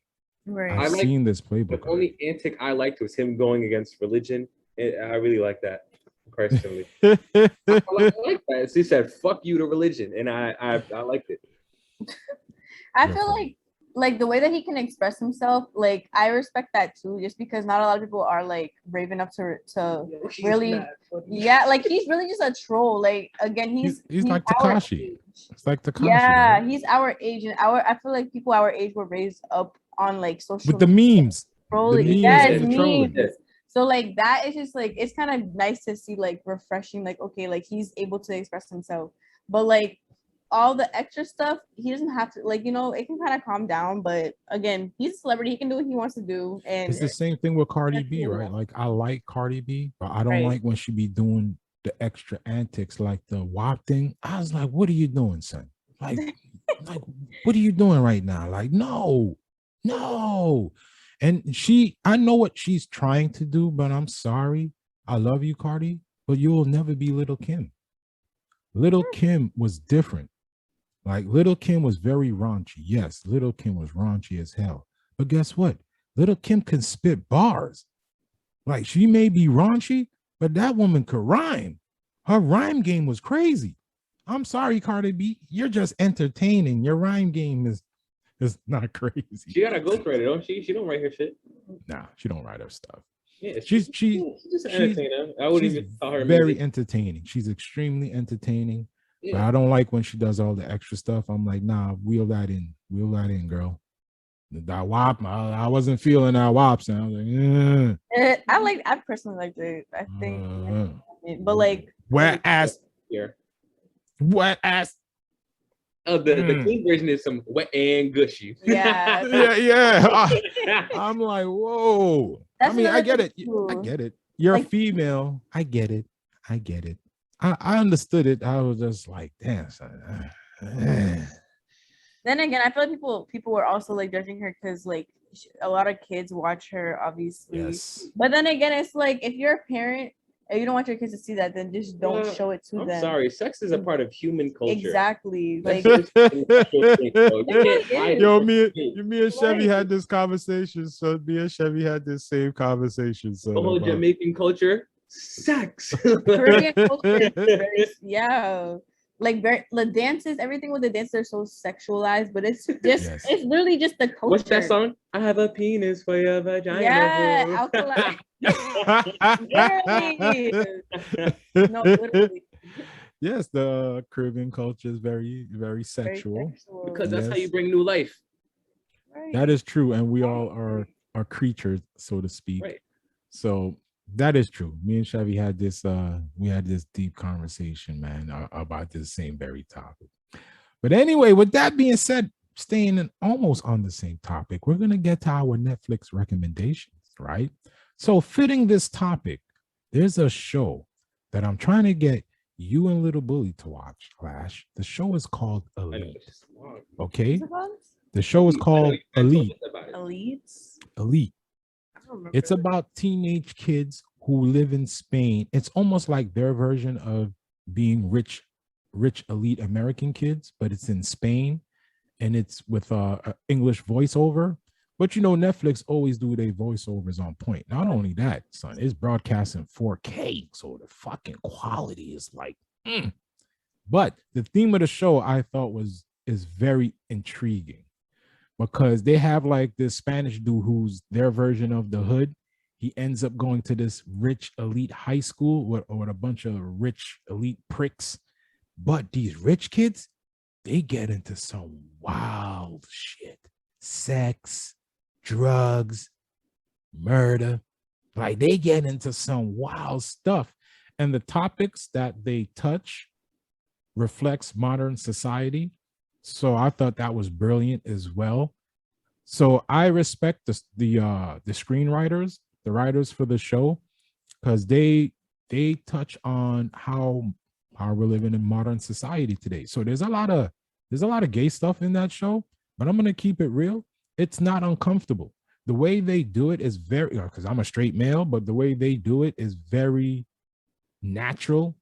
Right. I've seen this playbook. The only antic I liked was him going against religion. I really like that. Personally, I like that. He said, "Fuck you" to religion, and I liked it. I feel like the way that he can express himself, like I respect that too, just because not a lot of people are like brave enough to really, like he's really just a troll. Like again, he's like Tekashi. It's like Tekashi. Yeah, right? He's our age, and I feel like people our age were raised up on like social with the memes. trolling. The memes Yes, and the trolling. memes. So like that is just like it's kind of nice to see, like refreshing, like okay, like he's able to express himself. But like all the extra stuff, he doesn't have to, like, you know, it can kind of calm down. But again, he's a celebrity, he can do what he wants to do. And It's the same thing with Cardi that's B, cool. right? Like I like Cardi B, but I don't Right. like when she be doing the extra antics, like the WAP thing. I was like, what are you doing, son? Like what are you doing right now? Like, no. And I know what she's trying to do, but I'm sorry. I love you, Cardi, but you will never be Little Kim. Little Kim was different. Like Little Kim was very raunchy. Yes, Little Kim was raunchy as hell. But guess what? Little Kim can spit bars. Like she may be raunchy, but that woman could rhyme. Her rhyme game was crazy. I'm sorry, Cardi B. You're just entertaining. Your rhyme game is not crazy. She got a ghostwriter, don't she? She don't write her shit. Nah, she don't write her stuff. Yeah, she's just an entertainer. I wouldn't even call her very music. entertaining. She's extremely entertaining. Yeah. But I don't like when she does all the extra stuff. I'm like, nah, wheel that in, girl. That WAP, I wasn't feeling that WAP sound. Like, I personally liked it. I think, but like wet ass. Oh, the clean version is some wet and gushy. Yeah. yeah. I'm like, whoa. That's I mean, I get it. cool. I get it. You're Like, a female. I get it. I understood it. I was just like, damn. Son. Then again, I feel like people were also like judging her because like a lot of kids watch her, obviously. Yes. But then again, it's like if you're a parent and you don't want your kids to see that, then just don't show it to them. I'm sorry, sex is a part of human culture. Exactly. Like, yo, me and Chevy had this conversation. So me and Chevy had this same conversation. So the whole Jamaican culture, sex. Caribbean culture, yeah. Like the dances, everything with the dances are so sexualized, but it's just it's literally just the culture. What's that song? I have a penis for your vagina. Yeah, alkaline. No, literally. Yes, the Caribbean culture is very, very sexual. Because that's how you bring new life. Right. That is true, and we all are creatures, so to speak. Right. So that is true. Me and Chevy had this deep conversation, man, about this same very topic. But anyway, with that being said, staying almost on the same topic, we're gonna get to our Netflix recommendations, right? So fitting this topic, there's a show that I'm trying to get you and Little Bully to watch, Clash. The show is called Elite. Okay? The show is called Elite. Elite. It's about teenage kids who live in Spain. It's almost like their version of being rich elite American kids, but it's in Spain and it's with a English voiceover. But you know, Netflix always do their voiceovers on point. Not only that, son, it's broadcasting 4K, so the fucking quality is like. But the theme of the show I thought is very intriguing, because they have like this Spanish dude who's their version of the hood. He ends up going to this rich elite high school with a bunch of rich elite pricks. But these rich kids, they get into some wild shit. Sex, drugs, murder. Like they get into some wild stuff. And the topics that they touch reflects modern society. So I thought that was brilliant as well. So I respect the screenwriters, the writers for the show, because they touch on how we're living in modern society today. So there's a lot of gay stuff in that show, but I'm gonna keep it real. It's not uncomfortable. The way they do it is very, because I'm a straight male, but the way they do it is very natural.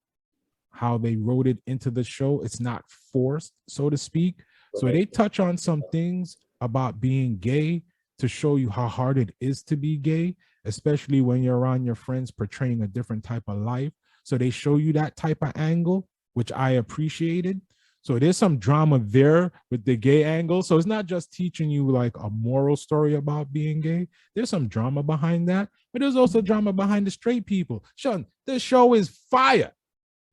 How they wrote it into the show, it's not forced, so to speak. So they touch on some things about being gay to show you how hard it is to be gay, especially when you're around your friends portraying a different type of life. So they show you that type of angle, which I appreciated. So there's some drama there with the gay angle. So it's not just teaching you like a moral story about being gay. There's some drama behind that, but there's also drama behind the straight people. Sean, this show is fire.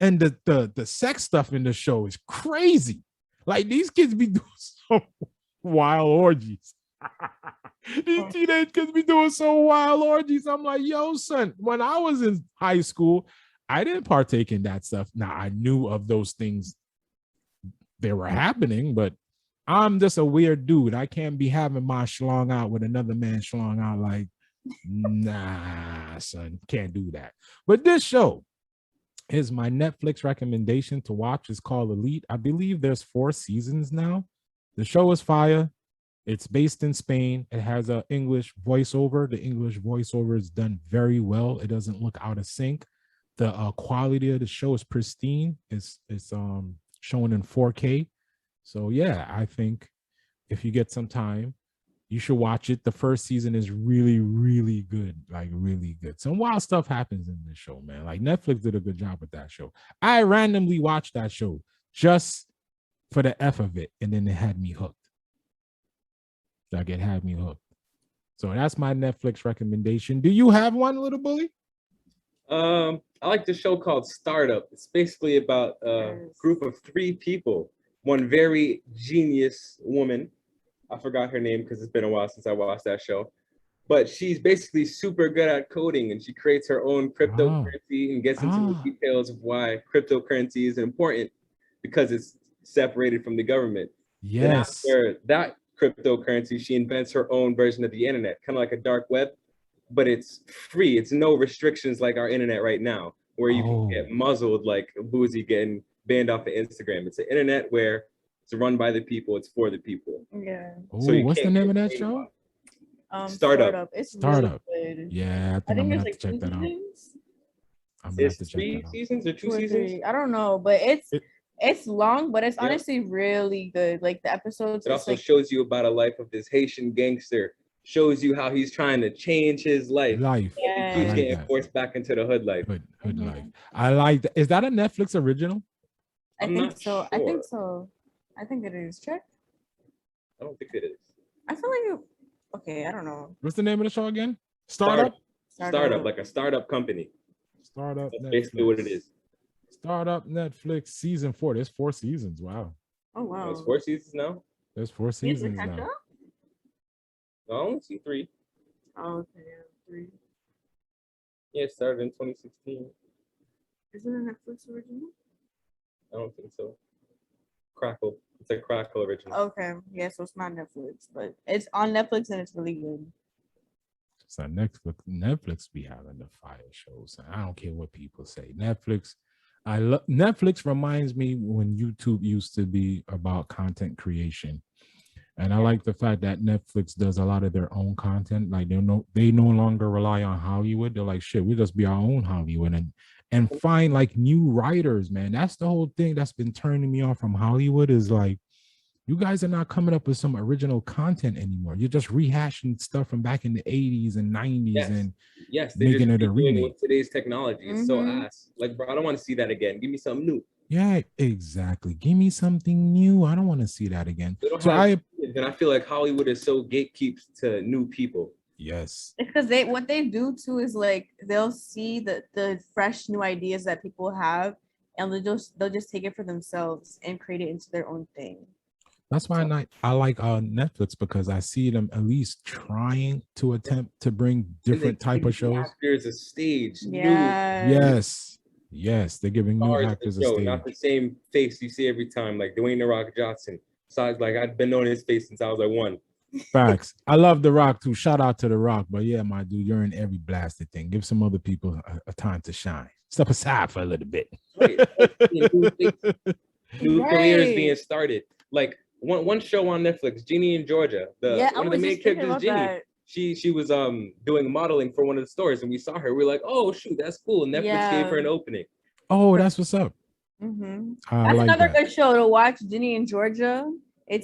And the sex stuff in the show is crazy. Like these kids be doing some wild orgies. These teenage kids be doing so wild orgies. I'm like, yo, son, when I was in high school, I didn't partake in that stuff. Now, I knew of those things, they were happening, but I'm just a weird dude. I can't be having my schlong out with another man schlong out. Like, nah, son, can't do that. But this show is my Netflix recommendation to watch. It's called Elite. I believe there's 4 seasons now. The show is fire. It's based in Spain. It has an English voiceover. The English voiceover is done very well. It doesn't look out of sync. The quality of the show is pristine. It's shown in 4K. So yeah, I think if you get some time, you should watch it. The first season is really, really good. Like really good. Some wild stuff happens in this show, man. Like Netflix did a good job with that show. I randomly watched that show just for the F of it, and then it had me hooked. Like it had me hooked. So that's my Netflix recommendation. Do you have one, little bully? I like the show called Startup. It's basically about a group of 3 people. One very genius woman. I forgot her name because it's been a while since I watched that show. But she's basically super good at coding, and she creates her own cryptocurrency and gets into the details of why cryptocurrency is important because it's separated from the government. Yes. And after that cryptocurrency, she invents her own version of the internet, kind of like a dark web, but it's free. It's no restrictions like our internet right now, where you can get muzzled like Boozie getting banned off of Instagram. It's an internet where it's run by the people, it's for the people. Yeah. So what's the name of that show? Startup. It's Startup. really good. Yeah, I think I'm gonna have to check that out. I'm gonna have to check that out. 3 seasons or 2 seasons? I don't know, but it's long, but it's honestly really good. Like the episodes. It also shows you about a life of this Haitian gangster. Shows you how he's trying to change his life. Yeah. He's getting forced back into the hood life. Hood life. I like that. Is that a Netflix original? I think so. I think so. I think it is. Check. I don't think it is. I feel like okay, I don't know. What's the name of the show again? Startup, like a startup company. Startup. That's Netflix. basically what it is. Startup Netflix season 4. There's 4 seasons. Wow. Oh wow. There's 4 seasons now? There's 4 seasons now. I only see 3. Oh, okay, 3. Yeah, it started in 2016. Is it a Netflix original? I don't think so. Crackle. It's a Crackle original. Okay, yeah, so it's not Netflix, but it's on Netflix and it's really good. So Netflix be having the fire shows. I don't care what people say. Netflix reminds me when YouTube used to be about content creation. And I like the fact that Netflix does a lot of their own content. Like they no longer rely on Hollywood. They're like, shit, we just be our own Hollywood and find like new writers, man. That's the whole thing that's been turning me off from Hollywood is like, you guys are not coming up with some original content anymore. You're just rehashing stuff from back in the 80s and 90s and making it a remake. With today's technology, it's so ass. Like, bro, I don't want to see that again. Give me something new. Yeah, exactly. Give me something new. I don't want to see that again. And I feel like Hollywood is so gatekeeps to new people. Yes. Because what they do too is like they'll see the fresh new ideas that people have, and they'll just take it for themselves and create it into their own thing. That's why I like Netflix, because I see them at least trying to attempt to bring different type of shows. There's a stage. Yeah. Yes, they're giving new actors a stage. Not the same face you see every time, like Dwayne "The Rock" Johnson. So I was like, I've been knowing his face since I was like 1. Facts. I love The Rock too. Shout out to The Rock. But yeah, my dude, you're in every blasted thing. Give some other people a time to shine. Step aside for a little bit. New careers being started. Like one show on Netflix, Jeannie in Georgia. One of the main characters, Jeannie. She was doing modeling for one of the stores, and we saw her. We were like, oh shoot, that's cool. And Netflix gave her an opening. Oh, that's what's up. Mm-hmm. That's like another good show to watch. Jeannie in Georgia. It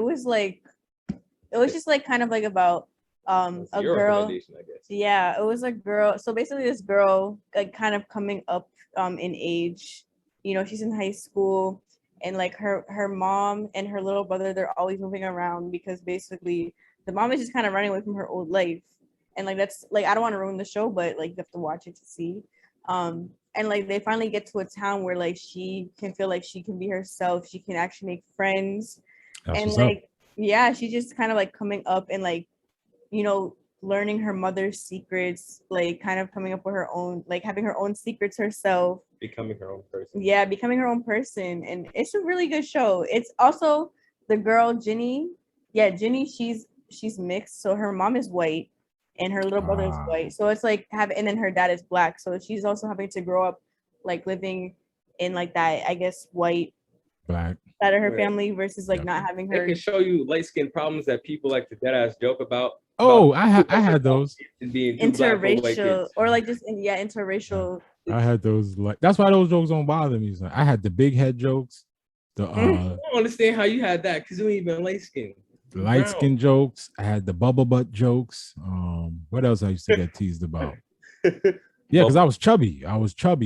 was just like kind of like about a girl. I guess. Yeah, it was a girl. So basically, this girl like kind of coming up in age. You know, she's in high school, and like her mom and her little brother, they're always moving around because basically the mom is just kind of running away from her old life. And like that's like I don't want to ruin the show, but like you have to watch it to see. And like they finally get to a town where like she can feel like she can be herself. She can actually make friends. That's and like, yeah, she's just kind of like coming up and like you know, learning her mother's secrets, like kind of coming up with her own, like having her own secrets herself. Becoming her own person. Yeah, becoming her own person. And it's a really good show. It's also the girl, Ginny. Yeah, Ginny, she's mixed. So her mom is white and her little brother is white. So it's like and then her dad is black. So she's also having to grow up like living in like that, I guess, white Black. side of her family versus like not having her. They can show you light skin problems that people like to dead ass joke about. Oh, I had those. Being interracial or like just interracial. I had those, like, that's why those jokes don't bother me. So I had the big head jokes, the I don't understand how you had that because you ain't even light skin. light skin jokes. I had the bubble butt jokes. What else I used to get teased about? Yeah, because I was chubby.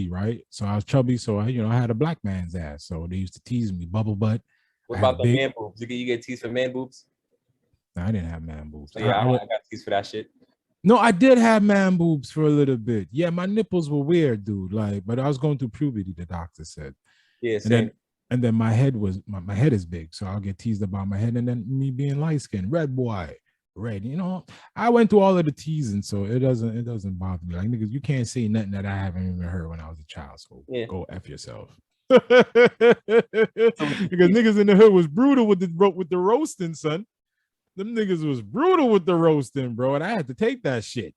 Right? So I was chubby. So I had a black man's ass. So they used to tease me, bubble butt. What about the man boobs? You get teased for man boobs? No, I didn't have man boobs. So yeah, I got teased for that shit. No, I did have man boobs for a little bit. Yeah, my nipples were weird, dude. Like, but I was going through puberty, the doctor said. Yeah, and then my head was my head is big, so I'll get teased about my head, and then me being light skinned, red boy, red. I went through all of the teasing, so it doesn't bother me. Like, niggas, you can't say nothing that I haven't even heard when I was a child. So go F yourself. Because niggas in the hood was brutal with the roasting, son. Them niggas was brutal with the roasting, bro. And I had to take that shit.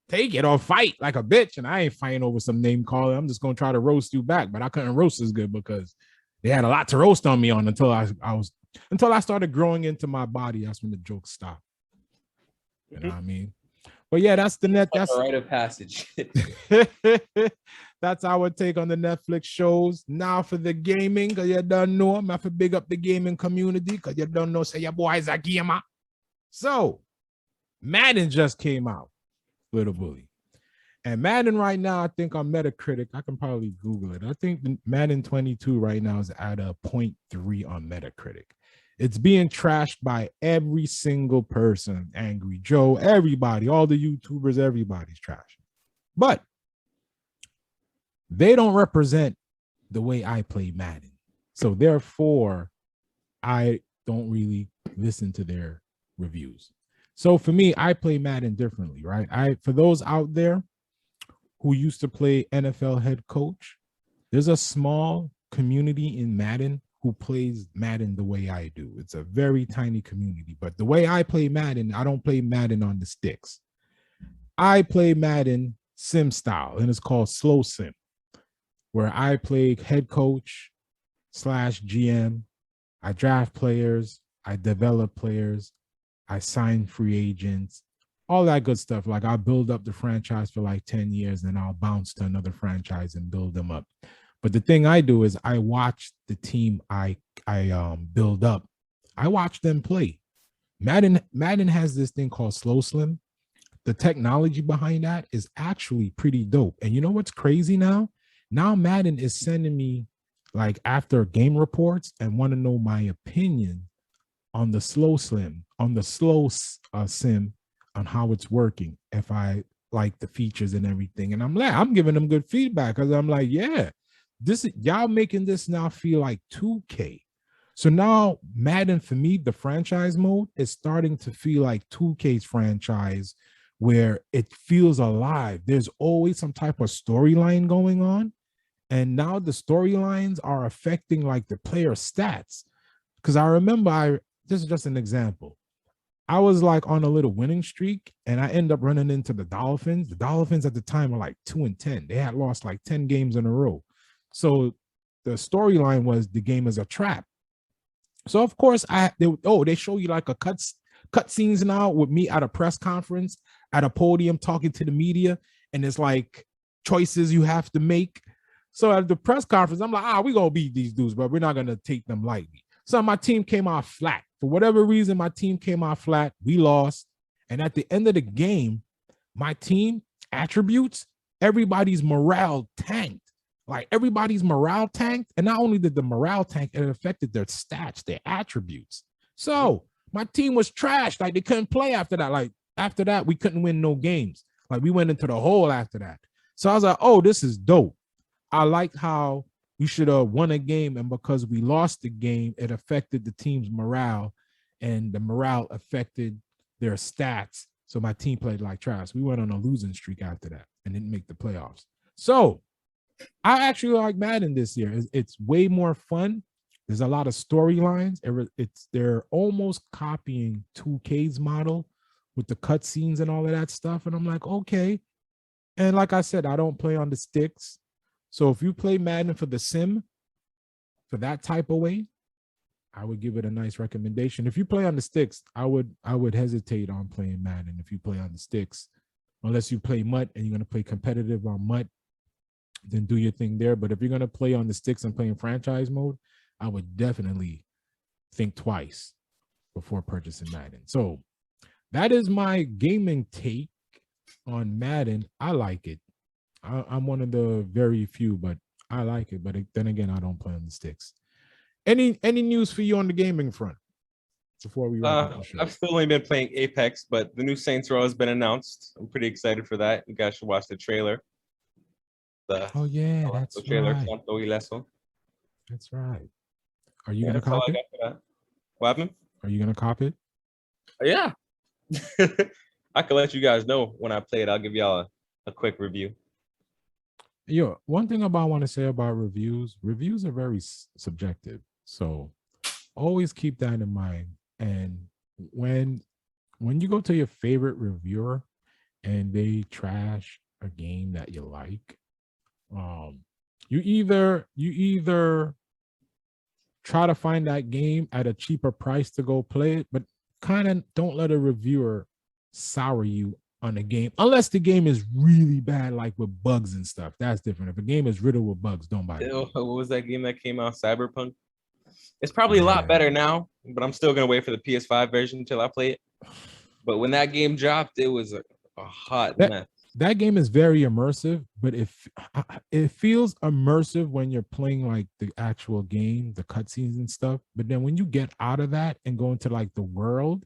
Take it or fight like a bitch. And I ain't fighting over some name calling. I'm just going to try to roast you back. But I couldn't roast as good because they had a lot to roast on me on until I started growing into my body. That's when the jokes stopped. You know what I mean? But yeah, that's the net. That's a rite of passage. That's our take on the Netflix shows. Now for the gaming, because you don't know, I'm have to big up the gaming community because you don't know, say your boy's a gamer. So, Madden just came out, Little Bully. And Madden right now, I think on Metacritic, I can probably Google it. I think Madden 22 right now is at a 0.3 on Metacritic. It's being trashed by every single person. Angry Joe, everybody, all the YouTubers, everybody's trashing. But they don't represent the way I play Madden. So therefore, I don't really listen to their reviews. So for me, I play Madden differently, right? For those out there who used to play NFL head coach, there's a small community in Madden who plays Madden the way I do. It's a very tiny community, but the way I play Madden, I don't play Madden on the sticks. I play Madden sim style, and it's called slow sim, where I play head coach / GM. I draft players, I develop players, I sign free agents, all that good stuff. Like, I'll build up the franchise for like 10 years, then I'll bounce to another franchise and build them up. But the thing I do is I watch the team I build up. I watch them play. Madden has this thing called slow slim. The technology behind that is actually pretty dope. And you know what's crazy now? Now Madden is sending me, like, after game reports and want to know my opinion on the slow sim, sim, on how it's working, if I like the features and everything. And I'm giving them good feedback because I'm like, yeah, y'all making this now feel like 2K. So now Madden, for me, the franchise mode is starting to feel like 2K's franchise, where it feels alive. There's always some type of storyline going on. And now the storylines are affecting like the player stats. Because I remember, this is just an example. I was like on a little winning streak and I end up running into the Dolphins. The Dolphins at the time were like 2-10. They had lost like 10 games in a row. So the storyline was the game is a trap. So of course they show you like a cut scenes now with me at a press conference at a podium talking to the media, and it's like choices you have to make. So at the press conference, I'm like, we're gonna beat these dudes, but we're not gonna take them lightly. So my team came out flat. For whatever reason, my team came out flat. We lost. And at the end of the game, my team attributes, everybody's morale tanked. Like, everybody's morale tanked. And not only did the morale tank, it affected their stats, their attributes. So my team was trashed. Like, they couldn't play after that. Like, after that, we couldn't win no games. Like, we went into the hole after that. So I was like, oh, this is dope. I like how we should have won a game, and because we lost the game, it affected the team's morale, and the morale affected their stats, So my team played like trash. We went on a losing streak after that and didn't make the playoffs. So I actually like Madden this year. It's way more fun. There's a lot of storylines. They're almost copying 2K's model with the cutscenes and all of that stuff. And I'm like, okay. And like I said, I don't play on the sticks. So if you play Madden for the sim, for that type of way, I would give it a nice recommendation. If you play on the sticks, I would hesitate on playing Madden if you play on the sticks, unless you play MUT and you're going to play competitive on MUT, then do your thing there. But if you're going to play on the sticks and play in franchise mode, I would definitely think twice before purchasing Madden. So that is my gaming take on Madden. I like it. I'm one of the very few, but I like it. But then again, I don't play on the sticks. Any news for you on the gaming front before we wrap up the show? I've still only been playing Apex, but the new Saints Row has been announced. I'm pretty excited for that. You guys should watch the trailer. Oh yeah, that's the trailer. right. That's right. Are you gonna That's all cop I it? got for that. What happened? Are you gonna cop it? Yeah. I can let you guys know when I play it. I'll give y'all a quick review. Yo, one thing I want to say about reviews are very subjective. So always keep that in mind. And when you go to your favorite reviewer and they trash a game that you like, you either try to find that game at a cheaper price to go play it, but kind of don't let a reviewer sour you on a game unless the game is really bad, like with bugs and stuff. That's different. If a game is riddled with bugs, don't buy it. What was that game that came out? Cyberpunk. It's probably a lot better now, but I'm still gonna wait for the PS5 version until I play it. But when that game dropped, it was a hot mess. That game is very immersive, but it feels immersive when you're playing like the actual game, the cutscenes and stuff. But then when you get out of that and go into like the world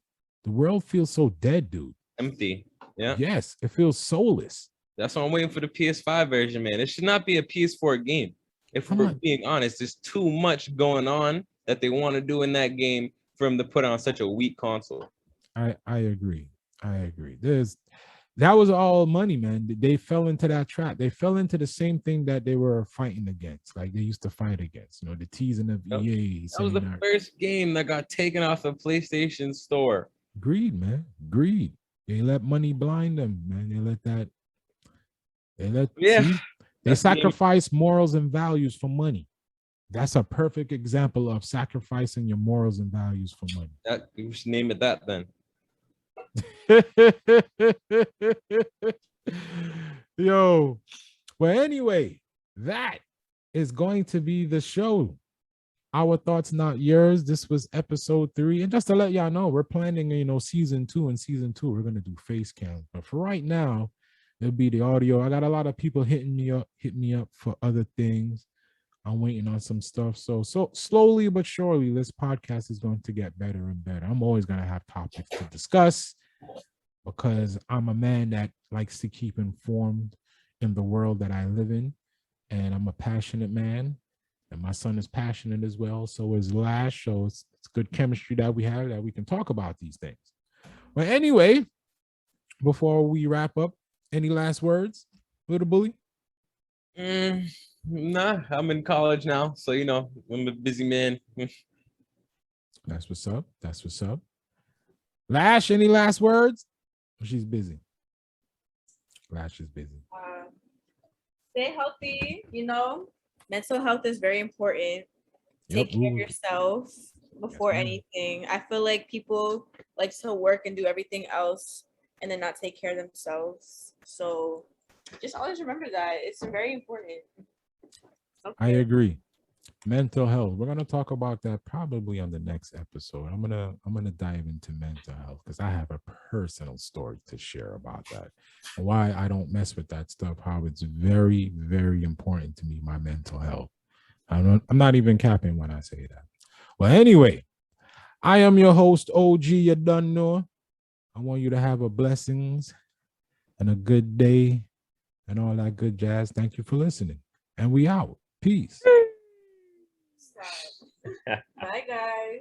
feels so dead, dude. Empty. Yeah. Yes, it feels soulless. That's why I'm waiting for the PS5 version, man. It should not be a PS4 game. If we're being honest, there's too much going on that they want to do in that game for them to put on such a weak console. I agree. That was all money, man. They fell into that trap. They fell into the same thing that they were fighting against, like they used to fight against, the teasing of EA. That was the first game that got taken off the PlayStation Store. Greed, man. Greed. They let money blind them, man. They sacrifice morals and values for money. That's a perfect example of sacrificing your morals and values for money. You should name it that then. Yo, well, anyway, that is going to be the show. Our thoughts, not yours. This was episode 3. And just to let y'all know, we're planning, season 2. And season 2, we're going to do face cam. But for right now, it'll be the audio. I got a lot of people hitting me up for other things. I'm waiting on some stuff. So slowly but surely, this podcast is going to get better and better. I'm always going to have topics to discuss because I'm a man that likes to keep informed in the world that I live in. And I'm a passionate man. And my son is passionate as well. So is Lash. So it's good chemistry that we have that we can talk about these things. But anyway, before we wrap up, any last words, Little Bully? Nah, I'm in college now. So, I'm a busy man. That's what's up. Lash, any last words? She's busy. Lash is busy. Stay healthy, Mental health is very important. Take care of yourself before anything. I feel like people like to work and do everything else and then not take care of themselves. So just always remember that. It's very important. Okay. I agree. Mental health. We're gonna talk about that probably on the next episode. I'm gonna dive into mental health because I have a personal story to share about that. Why I don't mess with that stuff. How it's very, very important to me. My mental health. I'm not even capping when I say that. Well, anyway, I am your host, OG. You done know. I want you to have a blessings and a good day and all that good jazz. Thank you for listening. And we out. Peace. Bye, guys.